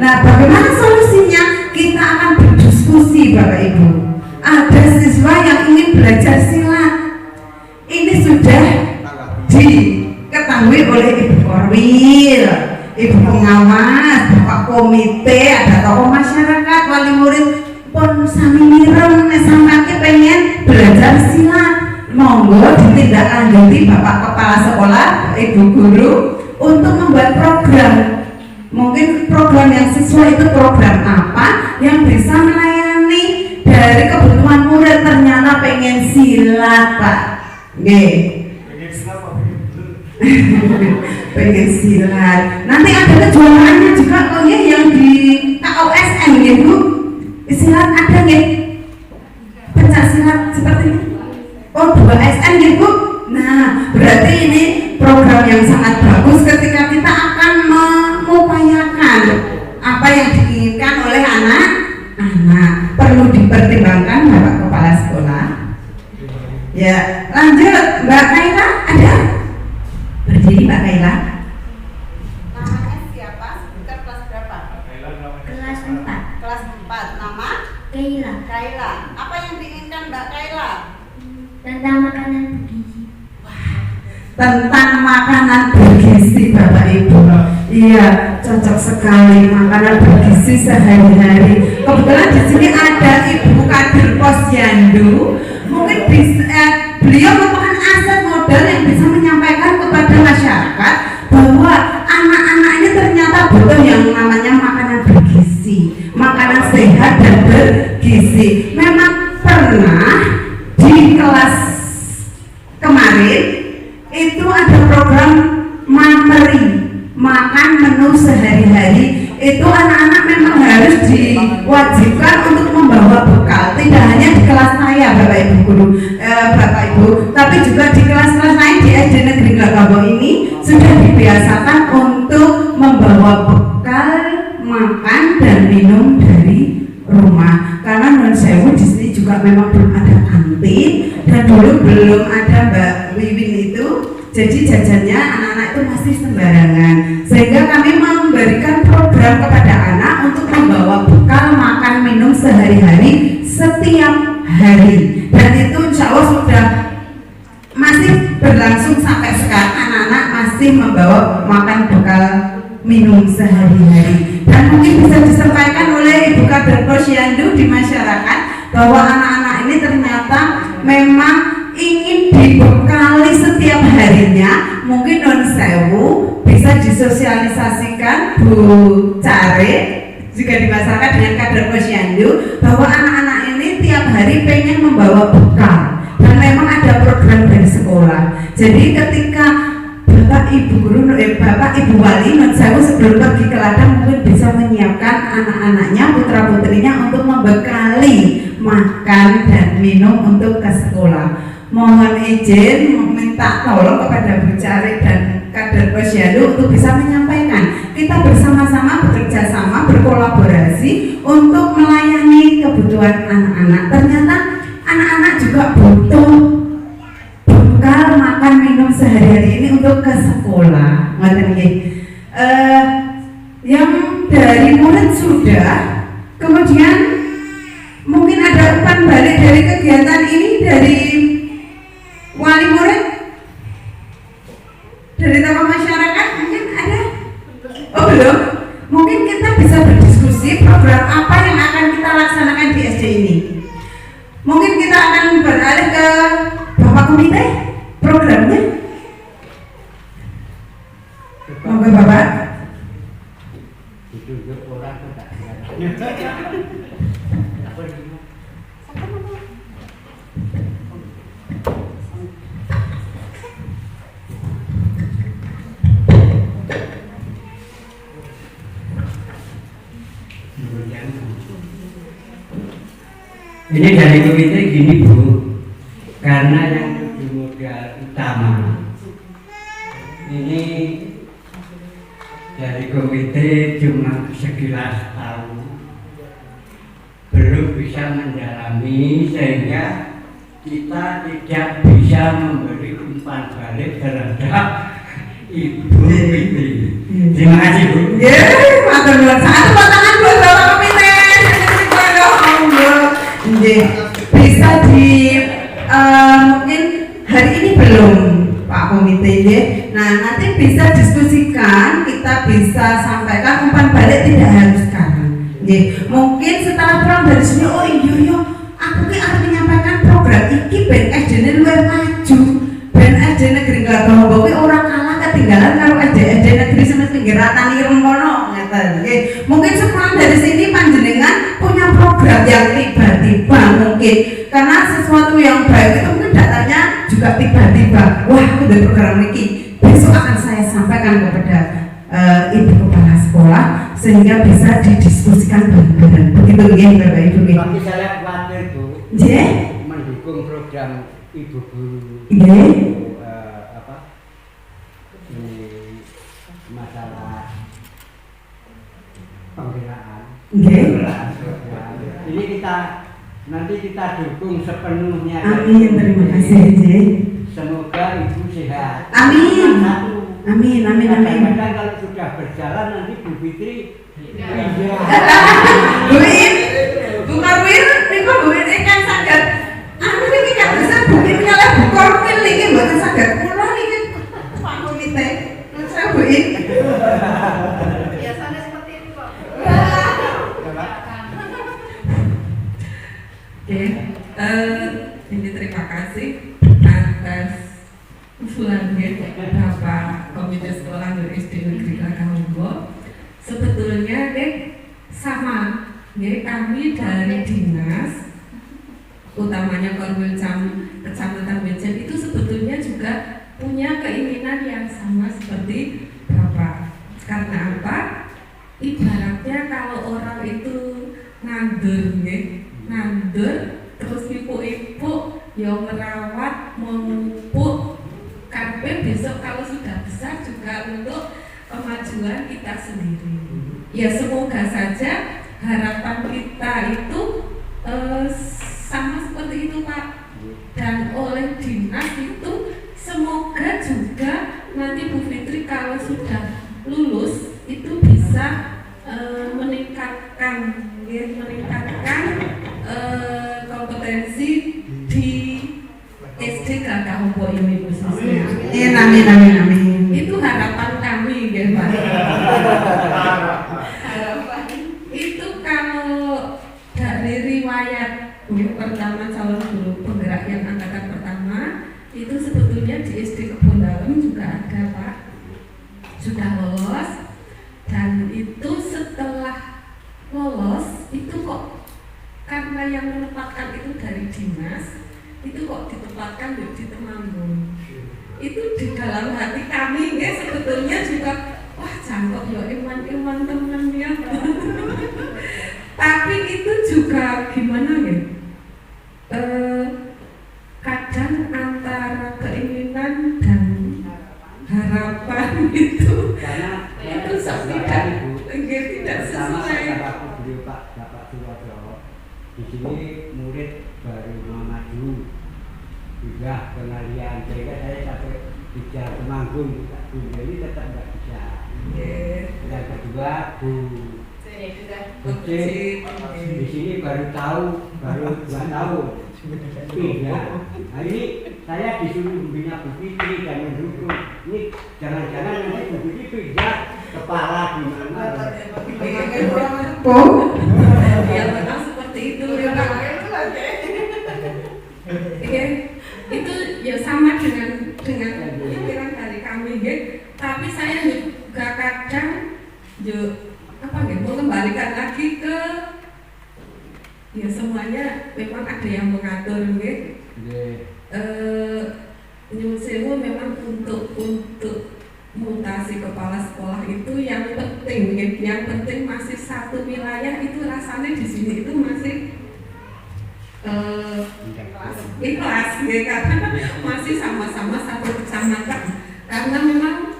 S2: Nah, bagaimana solusinya? Kita akan berdiskusi Bapak Ibu. Ada siswa yang ingin belajar silat. Ini sudah diketahui oleh Ibu Korwil, Ibu pengawas, Bapak komite, ada tokoh masyarakat, wali murid pun sami mireng nek sampeyan pengen belajar silat. Monggo ditindaklanjuti Bapak Kepala Sekolah, Ibu Guru untuk membuat program. Mungkin program yang sesuai itu program apa yang bisa melayani dari kebutuhan murid. Ternyata pengen silat Pak. Nggih. Pengen silat. Nanti ada kejuaraannya juga kok ya yang di KOSM ya Bu. Silat ada nggih? Pencak silat seperti ini. Oh, 2 SN gitu. Nah, berarti ini program yang sangat bagus ketika kita akan mengupayakan apa yang diinginkan oleh anak-anak. Perlu dipertimbangkan Bapak Kepala Sekolah. Ya, lanjut Mbak Kaila, ada? Berdiri Mbak Kaila. Namanya siapa? Sebutkan kelas berapa?
S3: Kelas 4.
S2: Kelas 4. Nama?
S3: Kaila.
S2: Kaila. Apa yang diinginkan Mbak Kaila?
S3: Tentang makanan bergizi.
S2: Tentang makanan bergizi Bapak Ibu. Iya, cocok sekali makanan bergizi sehari-hari. Kebetulan di sini ada Ibu Kadir Posyandu. Mungkin bisa, beliau merupakan aset modal yang bisa menyampaikan kepada masyarakat menu sehari-hari itu anak-anak memang harus diwajibkan untuk membawa bekal, tidak hanya di kelas saya Bapak Ibu guru, Bapak Ibu, tapi juga di kelas-kelas lain di SD Negeri Glagabo ini sudah dibiasakan untuk membawa bekal makan dan minum dari rumah. Karena non sewu di sini juga memang belum ada kantin dan dulu belum ada Mbak Wiwin itu, jadi jajannya anak-anak itu masih sembarangan. Sehingga kami memberikan program kepada anak untuk membawa bekal makan minum sehari-hari setiap hari. Dan itu insya Allah sudah masih berlangsung sampai sekarang, anak-anak masih membawa makan bekal minum sehari-hari. Dan mungkin bisa disampaikan oleh Ibu Kader Posyandu di masyarakat bahwa anak-anak ini ternyata memang ingin dibekali setiap harinya. Mungkin non sewu bisa disosialisasikan Bu Care juga di masyarakat dengan Kader Posyandu bahwa anak-anak ini tiap hari pengen membawa bekal dan memang ada program dari sekolah. Jadi ketika Bapak Ibu guru, Bapak Ibu wali non sewu sebelum pergi ke ladang mungkin bisa menyiapkan anak-anaknya, putra putrinya untuk membekali makan dan minum untuk ke sekolah. Mohon izin meminta tolong kepada Bu Care dan Kader Posyandu untuk bisa menyampaikan. Kita bersama-sama bekerja sama, berkolaborasi untuk melayani kebutuhan anak-anak. Ternyata anak-anak juga butuh bekal makan minum sehari-hari ini untuk ke sekolah. Yang dari murid sudah, kemudian mungkin ada umpan balik dari kegiatan ini dari wali murid, dari tokoh masyarakat mungkin ada? Oh belum? Mungkin kita bisa berdiskusi program apa yang akan kita laksanakan di SD ini. Mungkin kita akan beralih ke Bapak Komite programnya. Monggo Bapak.
S6: Ini dari komite gini Bu, karena yang tujuh modal utama ini dari komite cuma sekilas tahu, belum bisa mendalami sehingga kita tidak bisa memberi umpan balik terhadap Ibu Fitri. Terima kasih Bu.
S2: Matur nuwun. Satu tangan buat Bapak Komite. Bisa di mungkin hari ini belum Pak Komite ya. Nah nanti bisa diskusikan, kita bisa sampaikan umpan balik tidak harus sekarang. Mungkin setelah pulang dari sini, oh iya aku akan menyampaikan program iki ben SD luwih maju, ben SD Negeri Glagabo kuwi ora kalah ketinggalan karo SD Negeri Semes Pinggir Ratan Ireng kono. Mungkin sepulang dari sini panjenengan punya program yang tiba-tiba mungkin karena sesuatu yang baik itu mungkin datanya juga tiba-tiba. Wah, aku ada program ini. Besok akan saya sampaikan kepada Ibu Kepala Sekolah sehingga bisa didiskusikan bareng-bareng. Begitu ya Bapak Ibu.
S6: Tapi saya khawatir Bu, mendukung program Ibu Guru. Masalah pembinaan. Ini nanti kita dukung sepenuhnya.
S2: Amin, terima kasih J.
S6: Semoga Ibu sehat.
S2: Amin. Amin.
S6: Kadang-kadang kalau sudah berjalan nanti Bu Fitri iya.
S2: Bu In, Bu Karwin, niku Bu In kan saged. Aku niki kan bisa Bu In kalih Bu Karwin niki mboten saged kula niki Pak Komite. Saya Bu In.
S7: Biasanya seperti itu kok.
S8: Ini terima kasih atas usulannya Bapak Komite Sekolah dari SD Negeri Glagabo. Sebetulnya sama, kami dari dinas, utamanya Korwilcam Kecamatan Bejen itu sebetulnya juga punya keinginan yang sama seperti Bapak. Karena apa? ibaratnya kalau orang itu nandur terus ibu-ibu yang merawat, memupuk karpe besok kalau sudah besar juga untuk kemajuan kita sendiri. Ya semoga saja harapan kita itu sama seperti itu Pak, dan oleh dinas itu semoga juga nanti Bu Fitri kalau sudah lulus itu bisa meningkatkan kompetensi di SD Gagah Hompo ini khususnya.
S4: Amin.
S8: Itu harapan kami ya Pak. Harapan itu kalau dari riwayat pertama calon guru penggerak yang angkatan pertama itu sebetulnya di SD Kebon Dalem juga ada Pak, sudah lolos, dan itu setelah lolos itu kok karena yang menempatkan itu dari dinas itu kok ditempatkan di Temanggung. Itu di dalam hati kami ya sebetulnya juga wah jangkok ya iman teman ya. Tapi itu juga gimana ya? Kadang antara keinginan dan harapan itu tidak sesuai.
S6: Bapak Suwodo di sini murid baru maju sudah pengalian, sehingga saya sampai bisa Temanggung, ini tetap tidak bisa. Yang kedua Bu di sini baru 2 tahun pindah. Nah ini saya disuruh membina Bu Fitri dan mendukung. Ini jangan-jangan nanti Bu Fitri pindah kepala di mana?
S8: Ya memang seperti itu ya Pak. Itu ya sama dengan pikiran dari kami ya. Tapi saya juga kadang mengembalikan lagi ke ya semuanya memang ada yang mengatur ya. Nyuwun sewu memang untuk mutasi kepala sekolah itu yang penting masih satu wilayah itu rasanya di sini itu masih ikhlas ya, karena masih sama-sama satu kecamatan, karena memang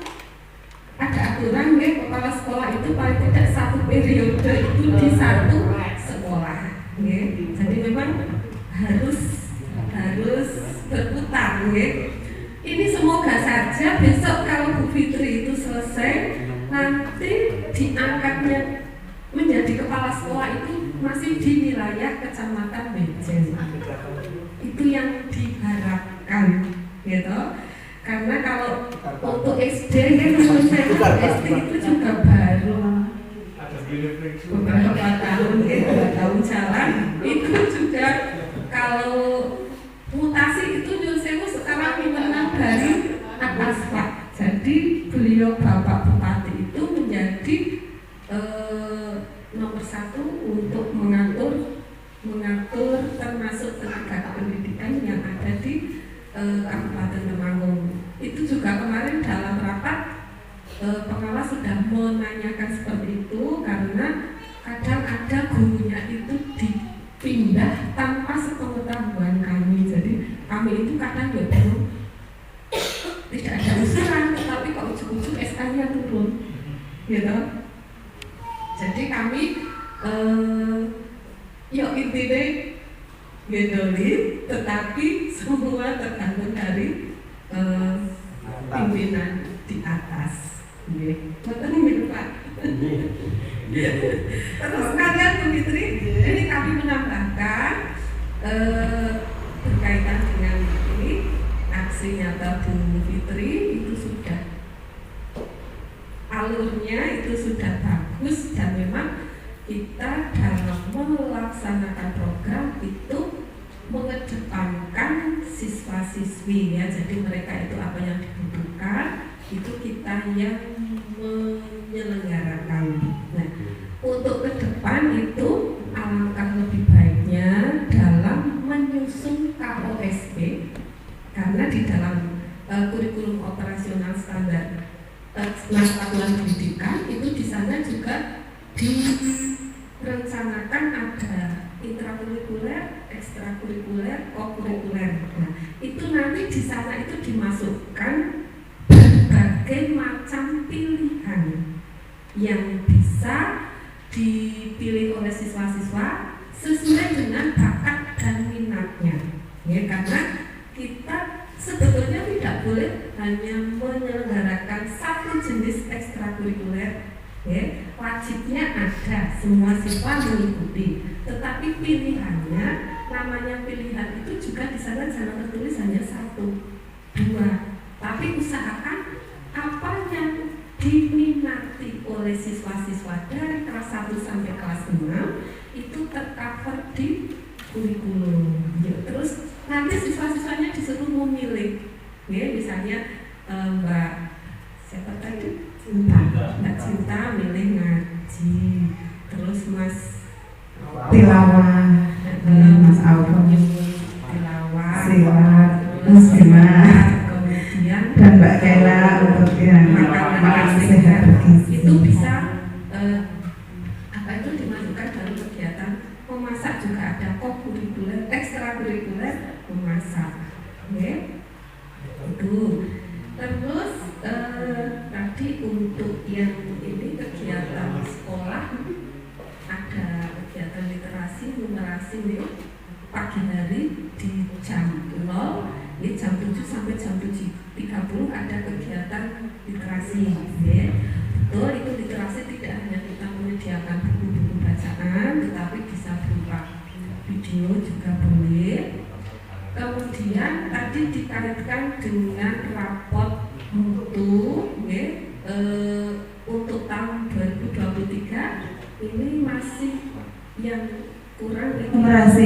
S8: ada aturan ya kepala sekolah itu paling tidak satu periode itu di satu sekolah ya. Jadi memang harus berputar ya. Ini semoga saja besok kalau Bu Fitri itu selesai nanti diangkatnya menjadi kepala sekolah itu masih di wilayah Kecamatan Bejen. Itu yang diharapkan gitu. Karena kalau untuk SD kan menurut saya SD itu juga baru beberapa tahun 2 tahun jalan, itu juga kalau mutasi itu Yusewu sekarang menang dari atas Pak. Jadi beliau Bapak Bupati itu menjadi nomor 1 untuk mengatur termasuk tenaga pendidikan yang ada di Kabupaten Temanggung. Itu juga kemarin dalam rapat pengawas sudah menanyakan seperti itu, karena kadang ada gurunya itu dipindah tanpa sepengetahuan kami. Jadi kami itu kadang tidak ada usulan, tetapi kok ujung-ujung SK-nya turun, gitu. Jadi kami intinya gedoli, tetapi semua tergantung dari pimpinan di atas. Betul nih Pak. Terus kalian Bu Fitri, ini kami menambahkan berkaitan dengan ini aksi nyata Bu Fitri itu sudah alurnya itu sudah bagus, dan memang kita dalam melaksanakan program itu mengedepankan siswa-siswi ya. Jadi mereka itu apa yang dibutuhkan itu kita yang menyelenggarakan. Nah, untuk ke depan itu alangkah lebih baiknya dalam menyusun KOSP, karena di dalam kurikulum operasional standar satuan pendidikan itu di sana juga direncanakan ada intrakurikuler, ekstrakurikuler, kokurikuler. Nah, itu nanti di sana itu dimasukkan berbagai macam pilihan yang bisa dipilih oleh siswa-siswa sesuai dengan bakat dan minatnya. Ya, karena kita sebetulnya tidak boleh hanya menyelenggarakan satu jenis ekstrakurikuler. Ya, wajibnya ada, semua siswa mengikuti. Tetapi pilihannya, namanya pilihan itu juga di sana jangan tertulis hanya 1, 2. Tapi usahakan apa yang diminati oleh siswa-siswa dari kelas 1 sampai kelas 6 itu tercover di kurikulum. Ya, terus nanti siswa-siswanya disuruh memilih. Ya, misalnya Mbak siapa tadi? Mbak Cinta milih ngaji, terus Mas
S2: Tilawah, Mas Alfon,
S8: tilawah,
S2: silat, muslimah,
S8: kemudian
S2: dan Mbak Kela untuk yang makan sehat bergizi.
S8: itu bisa apa itu dimasukkan dalam kegiatan memasak. Juga ada kokurikuler, ekstrakurikuler memasak. Oke, itu. Terus tadi untuk yang ini kegiatan sekolah ada kegiatan literasi, numerasi nih pagi hari di jam 0, ya, jam 7 sampai jam 7.30 ada kegiatan literasi. Ya. Betul, itu literasi tidak hanya kita menyediakan buku-buku bacaan, tetapi bisa berupa video juga boleh. Kemudian tadi dikaitkan dengan raport mutu, ya, untuk tahun 2023 ini masih yang kurang
S2: Numerasi,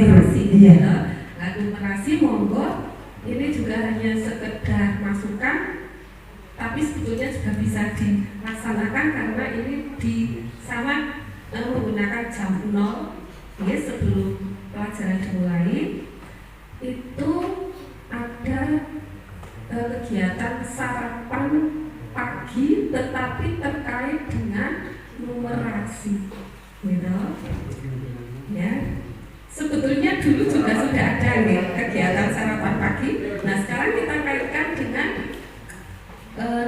S8: iya.
S2: iya.
S8: Nah, numerasi monggo ini juga hanya sekedar masukan, tapi sebetulnya juga bisa dilaksanakan karena ini di sana menggunakan jam 0, ya, sebelum pelajaran dimulai. Itu ada kegiatan sarapan pagi tetapi terkait dengan numerasi, gitu. Ya, sebetulnya dulu juga sudah ada nih kegiatan sarapan pagi. Nah, sekarang kita kaitkan dengan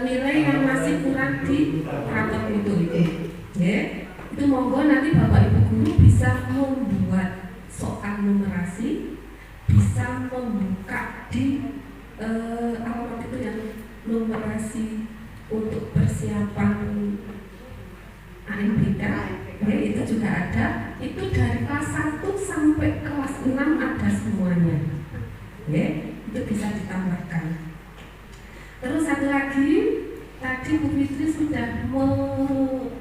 S8: nilai yang masih kurang di rapor itu. Ya, itu monggo nanti Bapak Ibu guru bisa membuat soal numerasi, bisa membuka di alamat itu yang numerasi untuk persiapan AMBK, ya, itu juga ada. Itu dari kelas 1 sampai kelas 6 ada semuanya, ya, itu bisa ditambahkan. Terus satu lagi, tadi Bu Fitri sudah melaporkan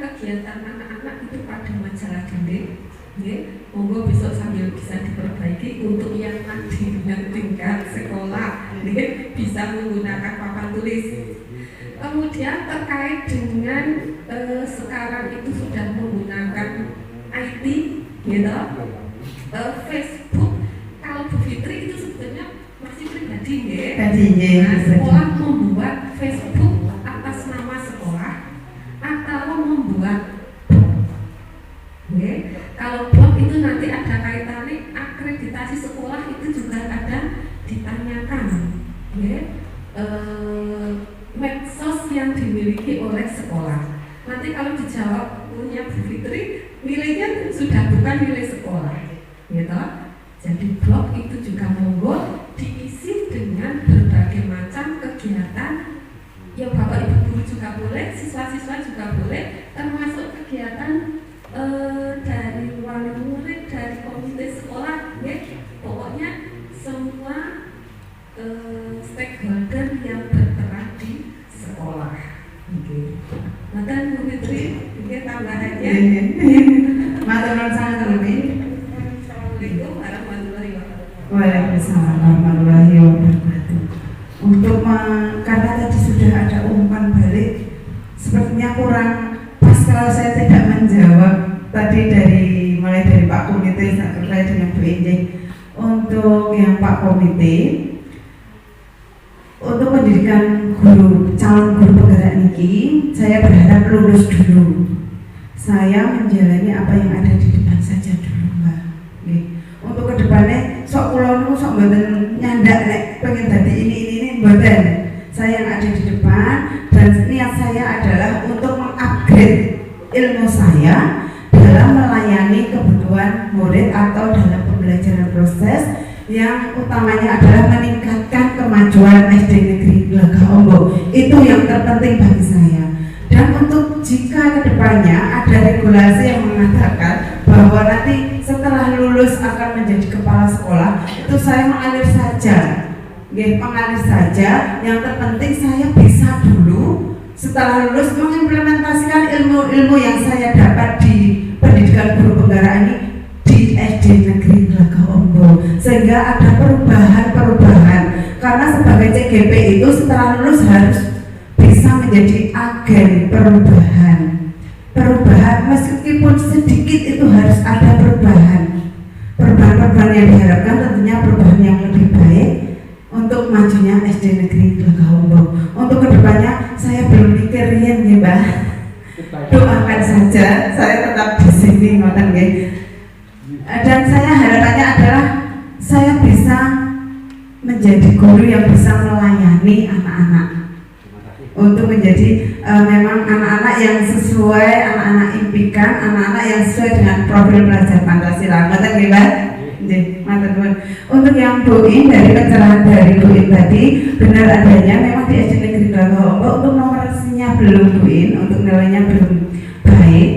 S8: kegiatan anak-anak itu pada majalah dinding. Ya, monggo besok sambil bisa diperbaiki untuk yang tadi yang tingkat sekolah, ya, bisa menggunakan papan tulis. Kemudian terkait dengan sekarang itu sudah menggunakan IT, gitu, Facebook. Kalau Bu Fitri itu sebetulnya masih pribadi, ya. Nah, sekolah membuat Facebook atas nama sekolah atau membuat blog. Ya. Kalau blog itu nanti ada kaitannya akreditasi sekolah itu juga ada ditanyakan, ya, medsos yang dimiliki oleh sekolah. Nanti kalau dijawab punya Bu Fitri, nilainya sudah bukan nilai sekolah, gitu. Jadi blog itu juga monggo diisi dengan berbagai macam kegiatan yang Bapak Ibu guru juga boleh, siswa-siswa juga boleh, termasuk kegiatan dari wali murid, dari komite sekolah, ya. Pokoknya semua stakeholder yang berperan di sekolah. Maka Bu Fitri, ini tambahannya.
S2: Matur sangat lebih.
S8: Assalamualaikum warahmatullahi wabarakatuh.
S2: Waalaikumsalam warahmatullahi wabarakatuh. Untuk karena tadi sudah ada umpan balik, sepertinya kurang pas kalau saya tidak menjawab tadi mulai dari Pak Komite terkait dengan Bu Injih. Untuk yang Pak Komite, untuk pendidikan guru calon guru penggerak niki, saya berharap lulus dulu. saya menjalani apa yang ada di depan saja dulu, Mbak. Nggih. Untuk kedepannya sok kula niku sok mboten nyandak nek pengen dadi ini mboten. Saya yang ada di depan dan niat saya adalah untuk mengupgrade ilmu saya dalam melayani kebutuhan murid atau dalam pembelajaran proses yang utamanya adalah meningkatkan kemajuan SD Negeri Glagah-Ombok. Itu yang terpenting bagi saya. Dan untuk jika kedepannya ada regulasi yang mengatakan bahwa nanti setelah lulus akan menjadi kepala sekolah, itu saya mengalir saja. Mengalir saja. Yang terpenting saya bisa dulu setelah lulus mengimplementasikan ilmu-ilmu yang saya dapat di pendidikan guru penggerak ini di SD Negeri Glagah-Ombok, sehingga ada perubahan karena sebagai CGP itu setelah lulus harus bisa menjadi agen perubahan meskipun sedikit itu harus ada perubahan yang diharapkan, tentunya perubahan yang lebih baik untuk majunya SD Negeri Glagah-Ombok. Untuk kedepannya saya belum mikirin ya Mbak, doakan saja saya tetap di sini ngoten nggih. Dan saya harapannya adalah saya bisa menjadi guru yang bisa melayani anak-anak untuk menjadi memang anak-anak yang sesuai anak-anak impikan, anak-anak yang sesuai dengan profil pelajar Pancasila. Ngoten nggih Mbak? Nggih, matur nuwun. Untuk yang Bu In, dari pencerahan dari Bu In tadi, benar adanya memang di SD Negeri Glagah-Ombok untuk nomorasinya belum Bu In, untuk nilainya belum baik.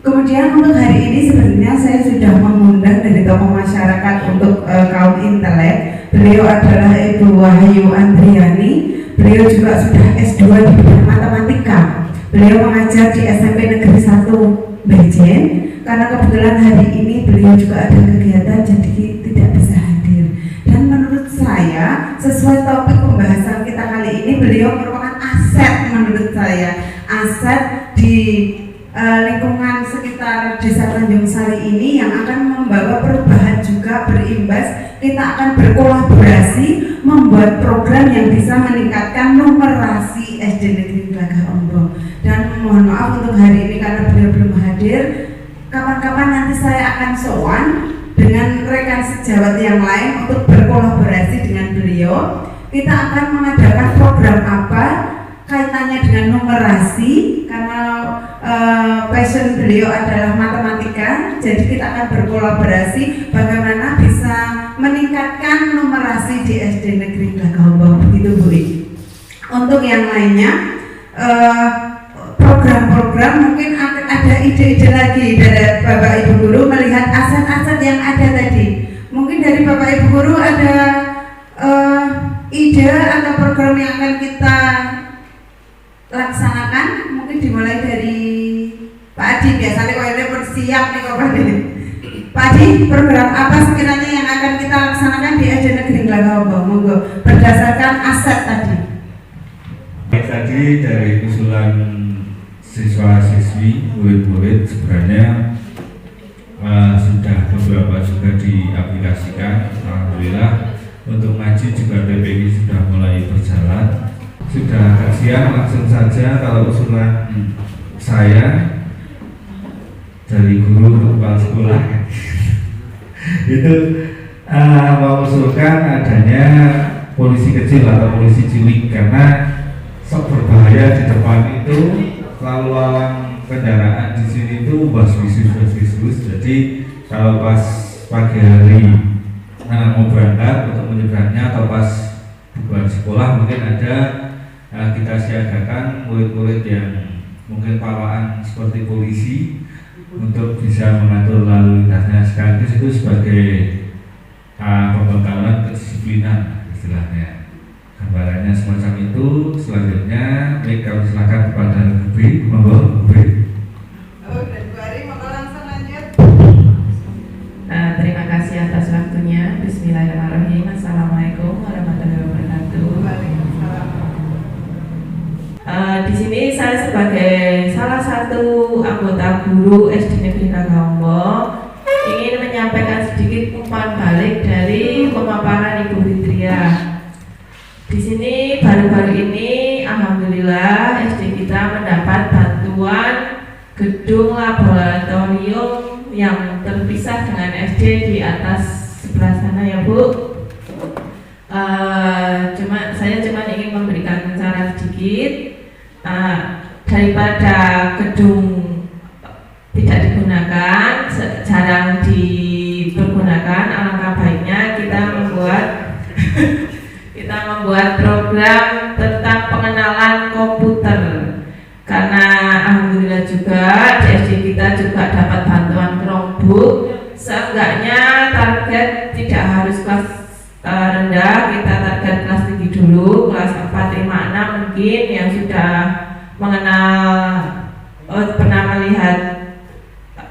S2: Kemudian untuk hari ini sebenarnya saya sudah mengundang dari tokoh masyarakat untuk kaum intelek. Beliau adalah Ibu Wahyu Andriani. Beliau juga sudah S2 di bidang matematika. Beliau mengajar di SMP Negeri 1 Bejen. Karena kebetulan hari ini beliau juga ada kegiatan jadi tidak bisa hadir. Dan menurut saya sesuai topik pembahasan kita kali ini, beliau merupakan aset menurut saya, aset di lingkungan sekitar Desa Tanjung Sari ini yang akan membawa perubahan juga berimbas. Kita akan berkolaborasi membuat program yang bisa meningkatkan numerasi SD Negeri Glagah-Ombok. Dan mohon maaf untuk hari ini karena beliau belum hadir. Kapan-kapan nanti saya akan sowan dengan rekan sejawat yang lain untuk berkolaborasi dengan beliau. Kita akan mengadakan program apa kaitannya dengan numerasi, karena passion beliau adalah matematika. Jadi kita akan berkolaborasi bagaimana bisa meningkatkan numerasi di SD Negeri Glagah-Ombok. Begitu Bu I. Untuk yang lainnya program-program mungkin ada ide-ide lagi dari Bapak Ibu Guru melihat aset-aset yang ada tadi. Mungkin dari Bapak Ibu Guru ada ide atau program yang akan kita laksanakan. Mungkin dimulai dari Pak Adi, biasanya kalau ini pun siap nih Pak Adi. Pak Adi, program apa sekiranya yang akan kita laksanakan di SD Negeri Glagah-Ombok? Monggo, berdasarkan aset tadi.
S7: Tadi dari usulan siswa-siswi, murid-murid sebenarnya sudah beberapa juga diaplikasikan. Alhamdulillah untuk ngaji juga PPG sudah mulai berjalan. Sudah siang, langsung saja kalau usulan saya dari guru untuk kepala sekolah itu mengusulkan adanya polisi kecil atau polisi cilik, karena sok berbahaya di depan itu lalu lalang kendaraan di sini itu bas-bisus. Jadi kalau pas pagi hari mau berangkat untuk menyeberangnya atau pas bukan sekolah mungkin ada kita siagakan murid-murid yang mungkin pawaan seperti polisi untuk bisa mengatur lalu lintasnya, sekaligus itu sebagai pembekalan kedisiplinan istilahnya. Gambarannya semacam itu. Selanjutnya baik, kami silakan kepada Bu B. Monggo Bu B.
S4: Dan Bu Ari monggo langsung lanjut.
S9: Terima kasih atas waktunya. Bismillahirrahmanirrahim. Assalamualaikum warahmatullahi wabarakatuh. Di sini saya sebagai salah satu anggota guru SD Negeri Glagah-Ombok ingin menyampaikan sedikit umpan balik dari pemaparan Ibu Fitria. Di sini baru-baru ini alhamdulillah SD kita mendapat bantuan gedung laboratorium yang terpisah dengan SD di atas sebelah sana ya Bu. Saya cuma ingin memberikan saran sedikit. Daripada gedung tidak digunakan, jarang dipergunakan, alangkah baiknya kita membuat program tentang pengenalan komputer. Karena alhamdulillah juga di SD kita juga dapat bantuan Chromebook. Seenggaknya target tidak harus kelas rendah, kita target kelas tinggi dulu, kelas 4, 5, 6 mungkin yang sudah mengenal, pernah melihat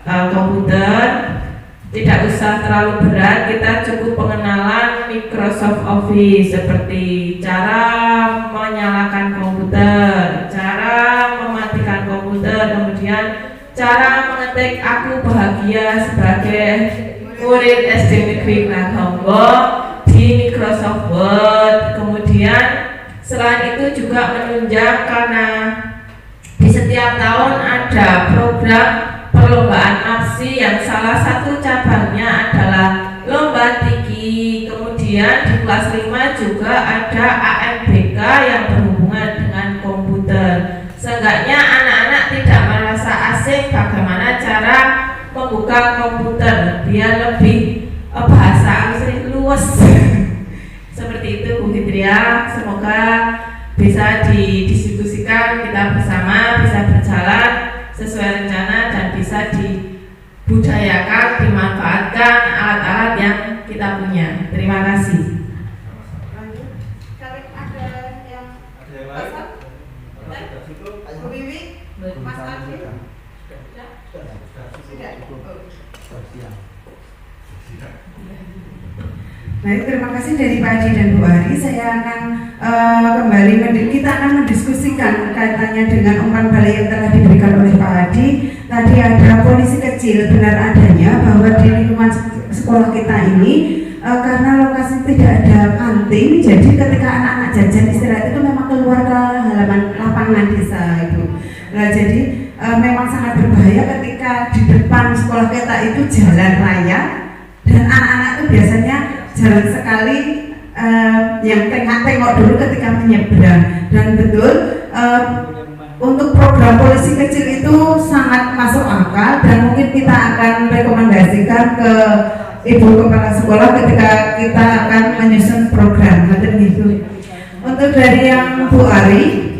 S9: komputer. Tidak usah terlalu berat, kita cukup pengenalan Microsoft Office seperti cara menyalakan komputer, cara mematikan komputer, kemudian cara mengetik "aku bahagia" sebagai murid SD Negeri Kragombo di Microsoft Word. Kemudian selain itu juga menunjang karena di setiap tahun ada program perlombaan MAPSI yang salah satu cabangnya adalah lomba tinggi. Kemudian di kelas 5 juga ada AMBK yang berhubungan dengan komputer. Seenggaknya anak-anak tidak merasa asing bagaimana cara membuka komputer biar lebih bahasa Inggris luas. Seperti itu Bu Fitria, semoga bisa didiskusikan kita bersama, bisa berjalan sesuai rencana dan bisa dibudayakan, dimanfaatkan alat-alat yang kita punya. Terima kasih.
S4: Baik, terima kasih dari Pak Adi dan Bu Ari. Saya akan kita akan mendiskusikan kaitannya dengan umpan balik yang telah diberikan oleh Pak Adi. Tadi ada polisi kecil, benar adanya bahwa di lingkungan sekolah kita ini karena lokasi tidak ada kantin, jadi ketika anak-anak jajan istirahat itu memang keluar ke halaman lapangan desa itu. Nah, jadi memang sangat berbahaya ketika di depan sekolah kita itu jalan raya dan anak-anak itu biasanya jarang sekali yang tengok dulu ketika menyeberang. Dan betul untuk program polisi kecil itu sangat masuk akal dan mungkin kita akan rekomendasikan ke Ibu Kepala Sekolah ketika kita akan menyusun program. Betul gitu. Untuk dari yang Bu Ari,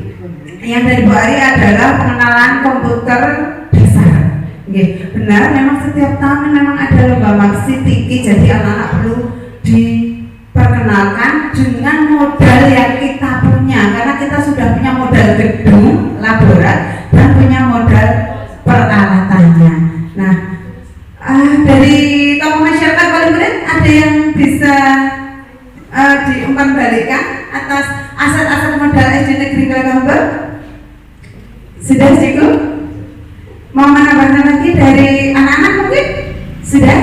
S4: adalah pengenalan komputer dasar. Benar, memang setiap tahun memang ada lomba MAPSI tinggi, jadi anak-anak perlu diperkenalkan dengan modal yang kita punya, karena kita sudah punya modal gedung, laborat, dan punya modal peralatannya. Nah, dari tokoh masyarakat paling murid ada yang bisa diumpan balikan atas aset-aset modal SD Negeri Kragombo? Sudah cukup? Mau menambahkan lagi dari anak-anak mungkin? Sudah?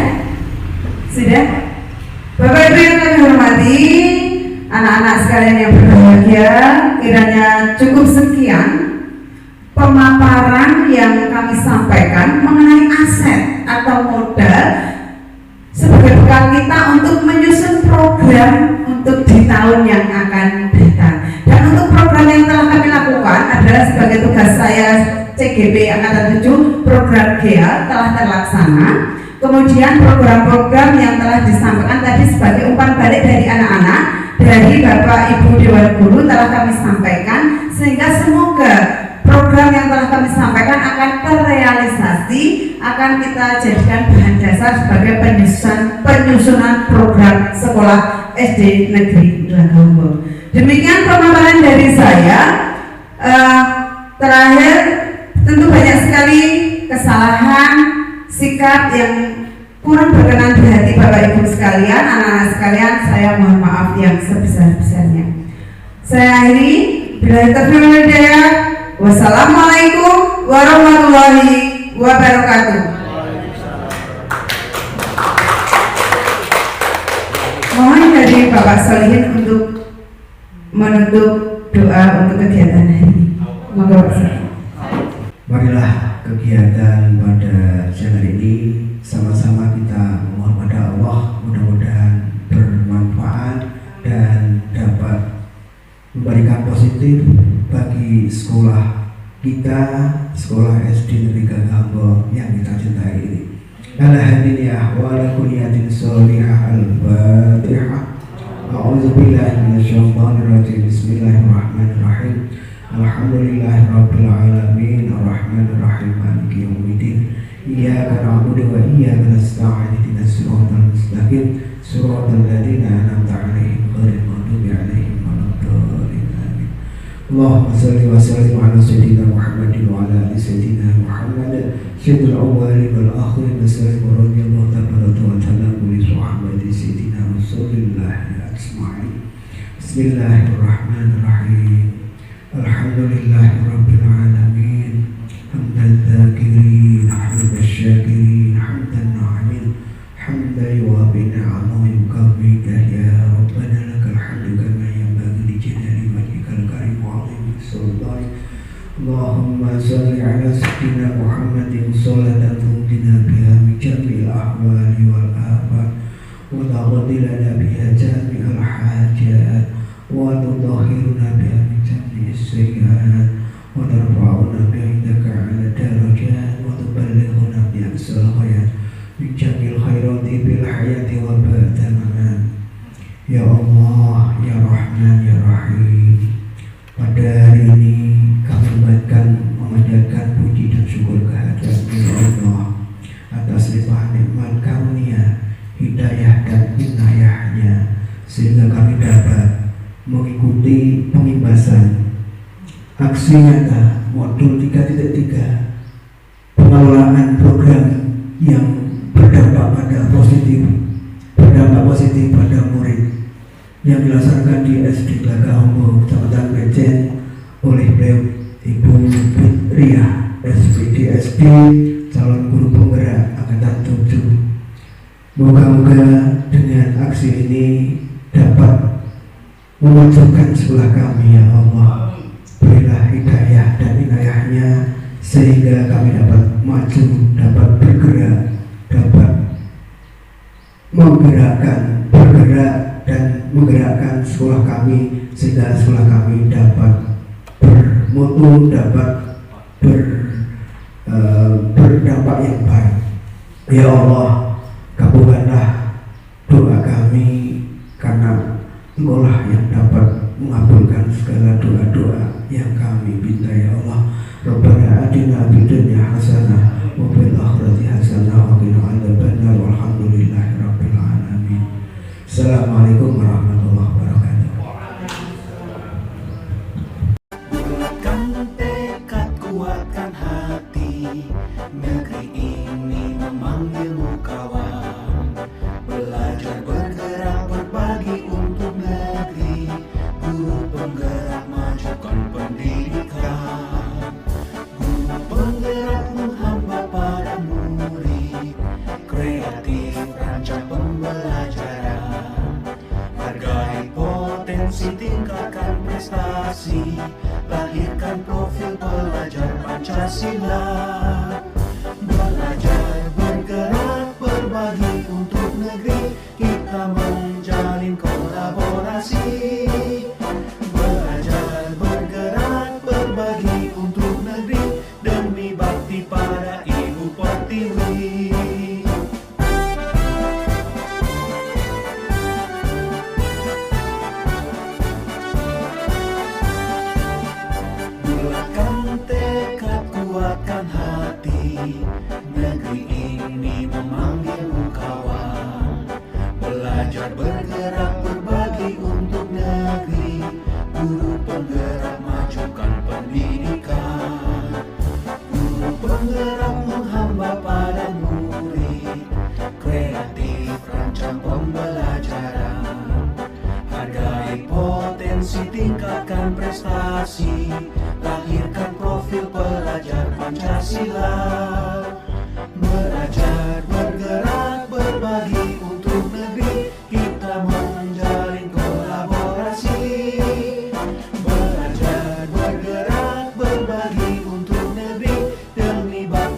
S4: Bapak Ibu yang kami hormati, anak-anak sekalian yang berbahagia, kiranya cukup sekian pemaparan yang kami sampaikan mengenai aset atau modal sebagai bekal kita untuk menyusun program untuk di tahun yang akan datang. Dan untuk program yang telah kami lakukan adalah sebagai tugas saya CGP Angkatan 7, program GEA telah terlaksana. Kemudian program-program yang telah disampaikan tadi sebagai umpan balik dari anak-anak, dari Bapak Ibu Dewan Guru telah kami sampaikan, sehingga semoga program yang telah kami sampaikan akan terrealisasi, akan kita jadikan bahan dasar sebagai penyusunan program sekolah SD Negeri Kragombo. Demikian pemaparan dari saya. Terakhir, tentu banyak sekali kesalahan sikap yang kurang berkenan di hati Bapak Ibu sekalian, anak-anak sekalian. Saya mohon maaf yang sebesar-besarnya. Saya akhiri, billahi taufiq wal hidayah. Wassalamualaikum warahmatullahi wabarakatuh. Mohon dari Bapak Solihin untuk menutup doa untuk kegiatan hari ini. Monggo Pak.
S1: Marilah kegiatan pada siang hari ini. Sama-sama kita memohon pada Allah, mudah-mudahan bermanfaat dan dapat memberikan positif bagi sekolah kita, sekolah SD Negeri Gagah yang kita cintai ini. Alhamdulillah wa ala kulli niyatin sholihah. Al-Fatihah. A'udzubillahi minasyaitonir rajim. Bismillahirrahmanirrahim. Alhamdulillahirabbil alamin arrahmanir rahim maliki yaumiddin. Iyyaka na'budu wa iyyaka nasta'in ihdinas siratal mustaqim siratal ladzina an'amta 'alaihim ghairil maghdubi 'alaihim waladdallin. Amin. Allahumma shalli wa sallim 'ala sayyidina Muhammadin wa 'ala ali sayyidina Muhammad sayyidil awwalin wal akhirin wa sallim wa radhiyallahu ta'ala li sahabati sayyidina Rasulillah ajma'in. Bismillahirrahmanirrahim. Alhamdulillahirabbil alamin. Hamdan dzakirin, hamdan syakirin, hamdan na'imin, hamdan yuwafi ni'amahu yukafi ya Rabbana lakal hamdu kama yanbaghi li jalali wajhikal karim wa 'azimi sultanik. Allahumma shalli 'ala sayyidina Muhammadin sholatan tunjina biha min jami'il ahwali wal afat wa taqdi lana biha jami'al hajat wa tudahhiruna biha min jami'is sayyi'at wa tarfa'una biha indaka 'ala darajat wa tuballighuna bi aqsal khayat min jami'il khairati bil hayati wa ba'da mamat. Ya Allah, ya Rahman, ya Rahim, pada hari ini kami memanjatkan puji dan syukur kehadirat Allah atas limpahan nikmat karunia, hidayah dan inayahnya, sehingga kami dapat mengikuti pengimbasan aksi nyata modul 3.3 pengelolaan program yang berdampak positif pada murid yang dilaksanakan di SD Gagah Hombo, Kecamatan Bejen oleh beliau Ibu Fitriah, SPD SD, calon guru penggerak angkatan 7. Moga-moga dengan aksi ini dapat memajukan sekolah kami, ya Allah. Berilah hidayah dan inayahnya sehingga kami dapat maju, dapat bergerak, dapat bergerak dan menggerakkan sekolah kami sehingga sekolah kami dapat bermutu, dapat berdampak yang baik. Ya Allah, kabulkanlah doa kami karena Engkaulah yang dapat mengabulkan segala doa-doa yang kami minta, ya Allah. Rabbana atina fid dunya hasanah wa fil akhirati hasanah wa qina adzabannar walhamdulillahirabbil alamin. Assalamualaikum warahmatullahi wabarakatuh.
S10: Bulatkan tekad, kuatkan hati, negeri ini memanggilmu kawan. Belajar, bergerak, berbagi untuk negeri, guru penggerak majukan pendidikan. Guru penggerak menghamba pada murid, kreatif rancang pembelajaran. Hargai potensi, tingkatkan prestasi, lahirkan profil pelajar Pancasila. Belajar, bergerak, berbagi untuk negeri, kita menjalin kolaborasi. Belajar, bergerak, berbagi untuk negeri, demi bakti pada Ibu Pertiwi. Bulatkan tekad, kuatkan hati, negeri ini memanggilmu kawan. Belajar, bergerak, berbagi untuk negeri, guru penggerak majukan pendidikan. Guru penggerak menghamba pada murid, kreatif rancang pembelajaran. Hargai potensi, tingkatkan prestasi, lahirkan profil pelajar Pancasila. Belajar, bergerak, berbagi untuk negeri, kita menjalin kolaborasi. Belajar, bergerak, berbagi untuk negeri, demi bangsa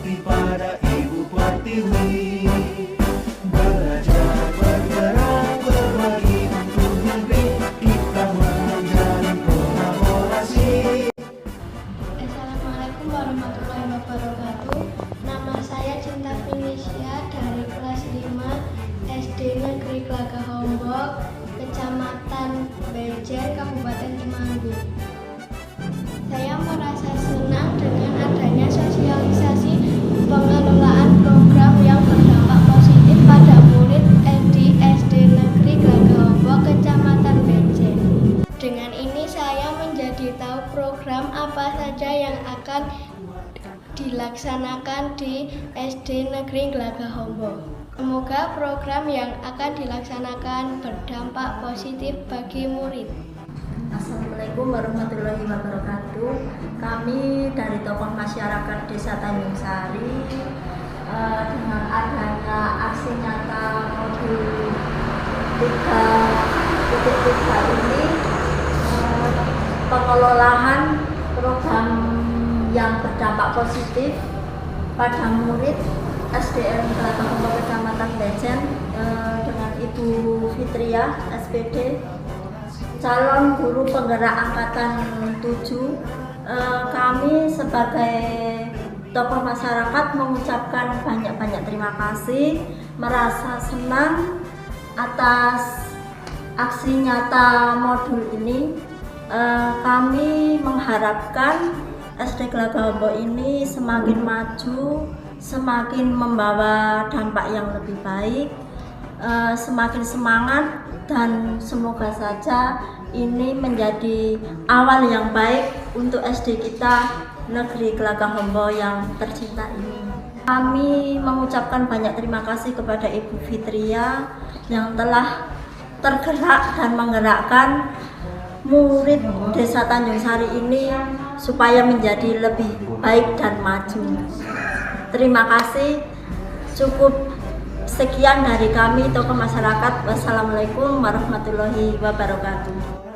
S3: memberitahu program apa saja yang akan dilaksanakan di SD Negeri Glagahombo. Semoga program yang akan dilaksanakan berdampak positif bagi murid.
S11: Assalamualaikum warahmatullahi wabarakatuh. Kami dari tokoh masyarakat Desa Tanjung Sari dengan adanya aksi nyata modul 3.3 ini, pengelolaan program yang berdampak positif pada murid SDN Glagahombo Kecamatan Bejen dengan Ibu Fitria SPD, calon guru penggerak angkatan 7. Kami sebagai tokoh masyarakat mengucapkan banyak-banyak terima kasih, merasa senang atas aksi nyata modul ini. Kami mengharapkan SD Glagahombo ini semakin maju, semakin membawa dampak yang lebih baik, semakin semangat, dan semoga saja ini menjadi awal yang baik untuk SD kita Negeri Glagahombo yang tercinta ini. Kami mengucapkan banyak terima kasih kepada Ibu Fitria yang telah tergerak dan menggerakkan murid Desa Tanjung Sari ini supaya menjadi lebih baik dan maju. Terima kasih. Cukup sekian dari kami tokoh masyarakat. Wassalamualaikum warahmatullahi wabarakatuh.